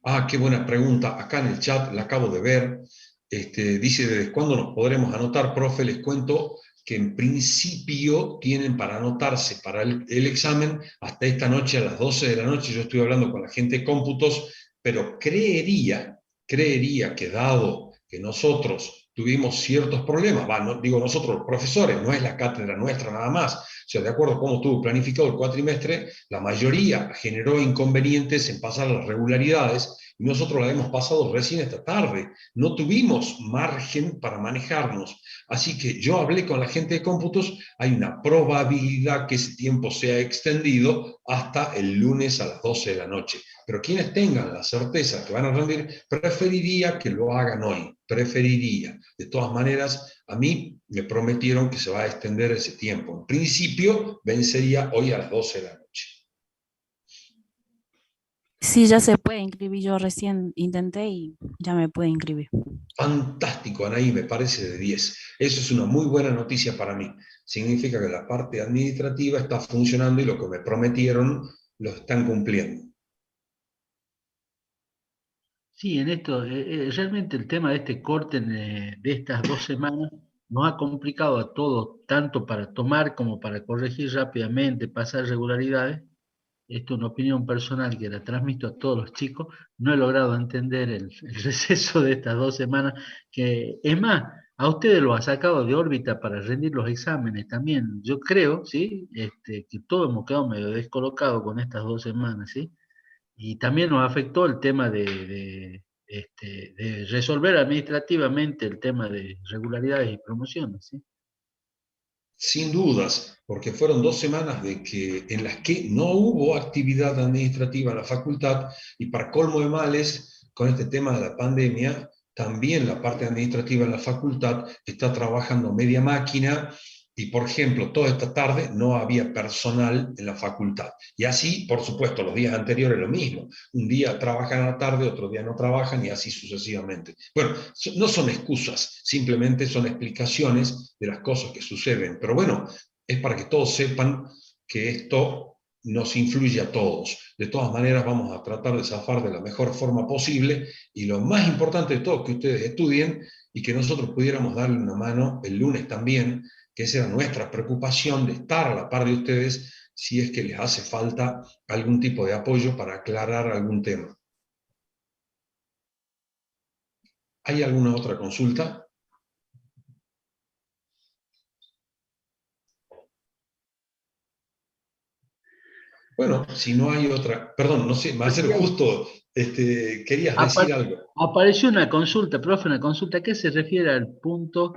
Ah, qué buena pregunta. Acá en el chat la acabo de ver. Dice, ¿desde cuándo nos podremos anotar? Profe, les cuento que en principio tienen para anotarse para el examen hasta esta noche a las 12 de la noche. Yo estoy hablando con la gente de cómputos, pero creería que dado que nosotros tuvimos ciertos problemas, no, digo nosotros los profesores, no es la cátedra nuestra nada más, o sea, de acuerdo a cómo estuvo planificado el cuatrimestre, la mayoría generó inconvenientes en pasar las regularidades, y nosotros la hemos pasado recién esta tarde. No tuvimos margen para manejarnos. Así que yo hablé con la gente de cómputos, hay una probabilidad que ese tiempo sea extendido hasta el lunes a las 12 de la noche. Pero quienes tengan la certeza que van a rendir, preferiría que lo hagan hoy, preferiría. De todas maneras, a mí me prometieron que se va a extender ese tiempo. En principio, vencería hoy a las 12 de la noche. Sí, ya se puede inscribir. Yo recién intenté y ya me pude inscribir. Fantástico, Anaí, me parece de 10. Eso es una muy buena noticia para mí. Significa que la parte administrativa está funcionando y lo que me prometieron lo están cumpliendo. Sí, en esto, realmente el tema de este corte de estas 2 semanas nos ha complicado a todos, tanto para tomar como para corregir rápidamente, pasar regularidades. Esto es una opinión personal que la transmito a todos los chicos. No he logrado entender el receso de estas 2 semanas, que es más, a ustedes lo ha sacado de órbita para rendir los exámenes también. Yo creo, ¿sí? Que todos hemos quedado medio descolocados con estas 2 semanas, ¿sí? Y también nos afectó el tema de resolver administrativamente el tema de regularidades y promociones, ¿sí? Sin dudas, porque fueron 2 semanas en las que no hubo actividad administrativa en la facultad, y para colmo de males, con este tema de la pandemia, también la parte administrativa en la facultad está trabajando media máquina, y por ejemplo, toda esta tarde no había personal en la facultad. Y así, por supuesto, los días anteriores lo mismo. Un día trabajan a la tarde, otro día no trabajan, y así sucesivamente. Bueno, no son excusas, simplemente son explicaciones de las cosas que suceden. Pero bueno, es para que todos sepan que esto nos influye a todos. De todas maneras, vamos a tratar de zafar de la mejor forma posible, y lo más importante de todo, que ustedes estudien y que nosotros pudiéramos darle una mano el lunes también, que esa era nuestra preocupación, de estar a la par de ustedes si es que les hace falta algún tipo de apoyo para aclarar algún tema. ¿Hay alguna otra consulta? Bueno, si no hay otra... Perdón, no sé, Marcelo, justo querías decir algo. Apareció una consulta, profe, una consulta. ¿A qué se refiere al punto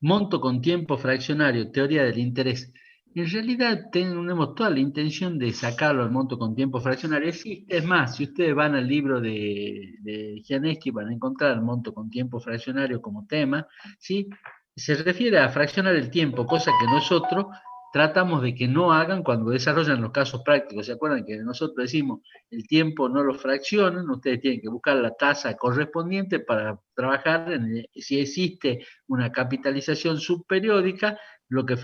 monto con tiempo fraccionario, teoría del interés? En realidad tenemos toda la intención de sacarlo al monto con tiempo fraccionario. Es más, si ustedes van al libro de Gianeschi, van a encontrar el monto con tiempo fraccionario como tema, ¿sí? Se refiere a fraccionar el tiempo, cosa que nosotros tratamos de que no hagan cuando desarrollan los casos prácticos. ¿Se acuerdan que nosotros decimos el tiempo no lo fraccionan? Ustedes tienen que buscar la tasa correspondiente para trabajar si existe una capitalización subperiódica, lo que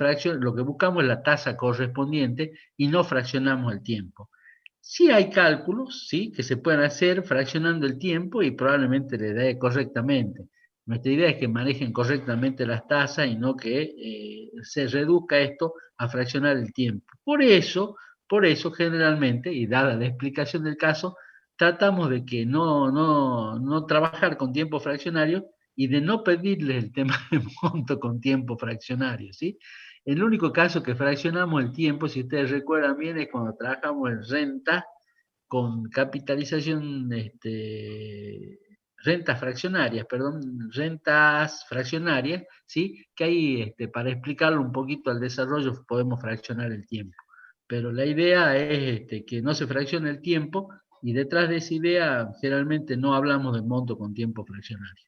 buscamos es la tasa correspondiente y no fraccionamos el tiempo. Sí hay cálculos, ¿sí?, que se pueden hacer fraccionando el tiempo y probablemente le dé correctamente. Nuestra idea es que manejen correctamente las tasas y no que se reduzca esto a fraccionar el tiempo. Por eso generalmente, y dada la explicación del caso, tratamos de que no trabajar con tiempo fraccionario y de no pedirles el tema de monto con tiempo fraccionario, ¿sí? El único caso que fraccionamos el tiempo, si ustedes recuerdan bien, es cuando trabajamos en renta con capitalización, rentas fraccionarias, ¿sí? Que ahí, para explicarlo un poquito al desarrollo, podemos fraccionar el tiempo. Pero la idea es que no se fraccione el tiempo, y detrás de esa idea generalmente no hablamos de monto con tiempo fraccionario.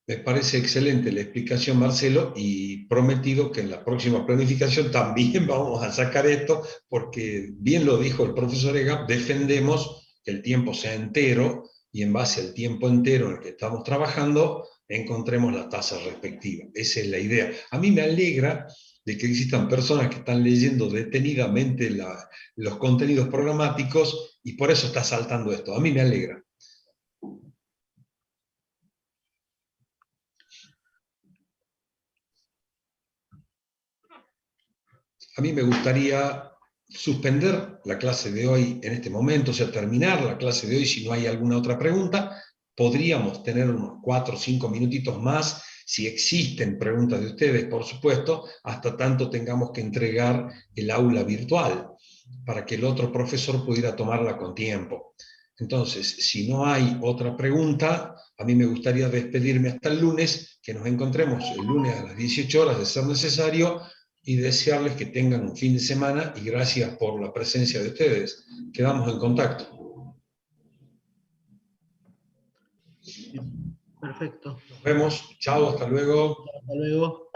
Me parece excelente la explicación, Marcelo, y prometido que en la próxima planificación también vamos a sacar esto, porque bien lo dijo el profesor Egap, defendemos que el tiempo sea entero, y en base al tiempo entero en el que estamos trabajando, encontremos la tasa respectiva. Esa es la idea. A mí me alegra de que existan personas que están leyendo detenidamente los contenidos programáticos y por eso está saltando esto. A mí me alegra. A mí me gustaría suspender la clase de hoy en este momento, o sea, terminar la clase de hoy si no hay alguna otra pregunta. Podríamos tener unos 4 o 5 minutitos más, si existen preguntas de ustedes, por supuesto, hasta tanto tengamos que entregar el aula virtual, para que el otro profesor pudiera tomarla con tiempo. Entonces, si no hay otra pregunta, a mí me gustaría despedirme hasta el lunes, que nos encontremos el lunes a las 18 horas de ser necesario, y desearles que tengan un fin de semana y gracias por la presencia de ustedes. Quedamos en contacto. Perfecto. Nos vemos. Chao, hasta luego. Hasta luego.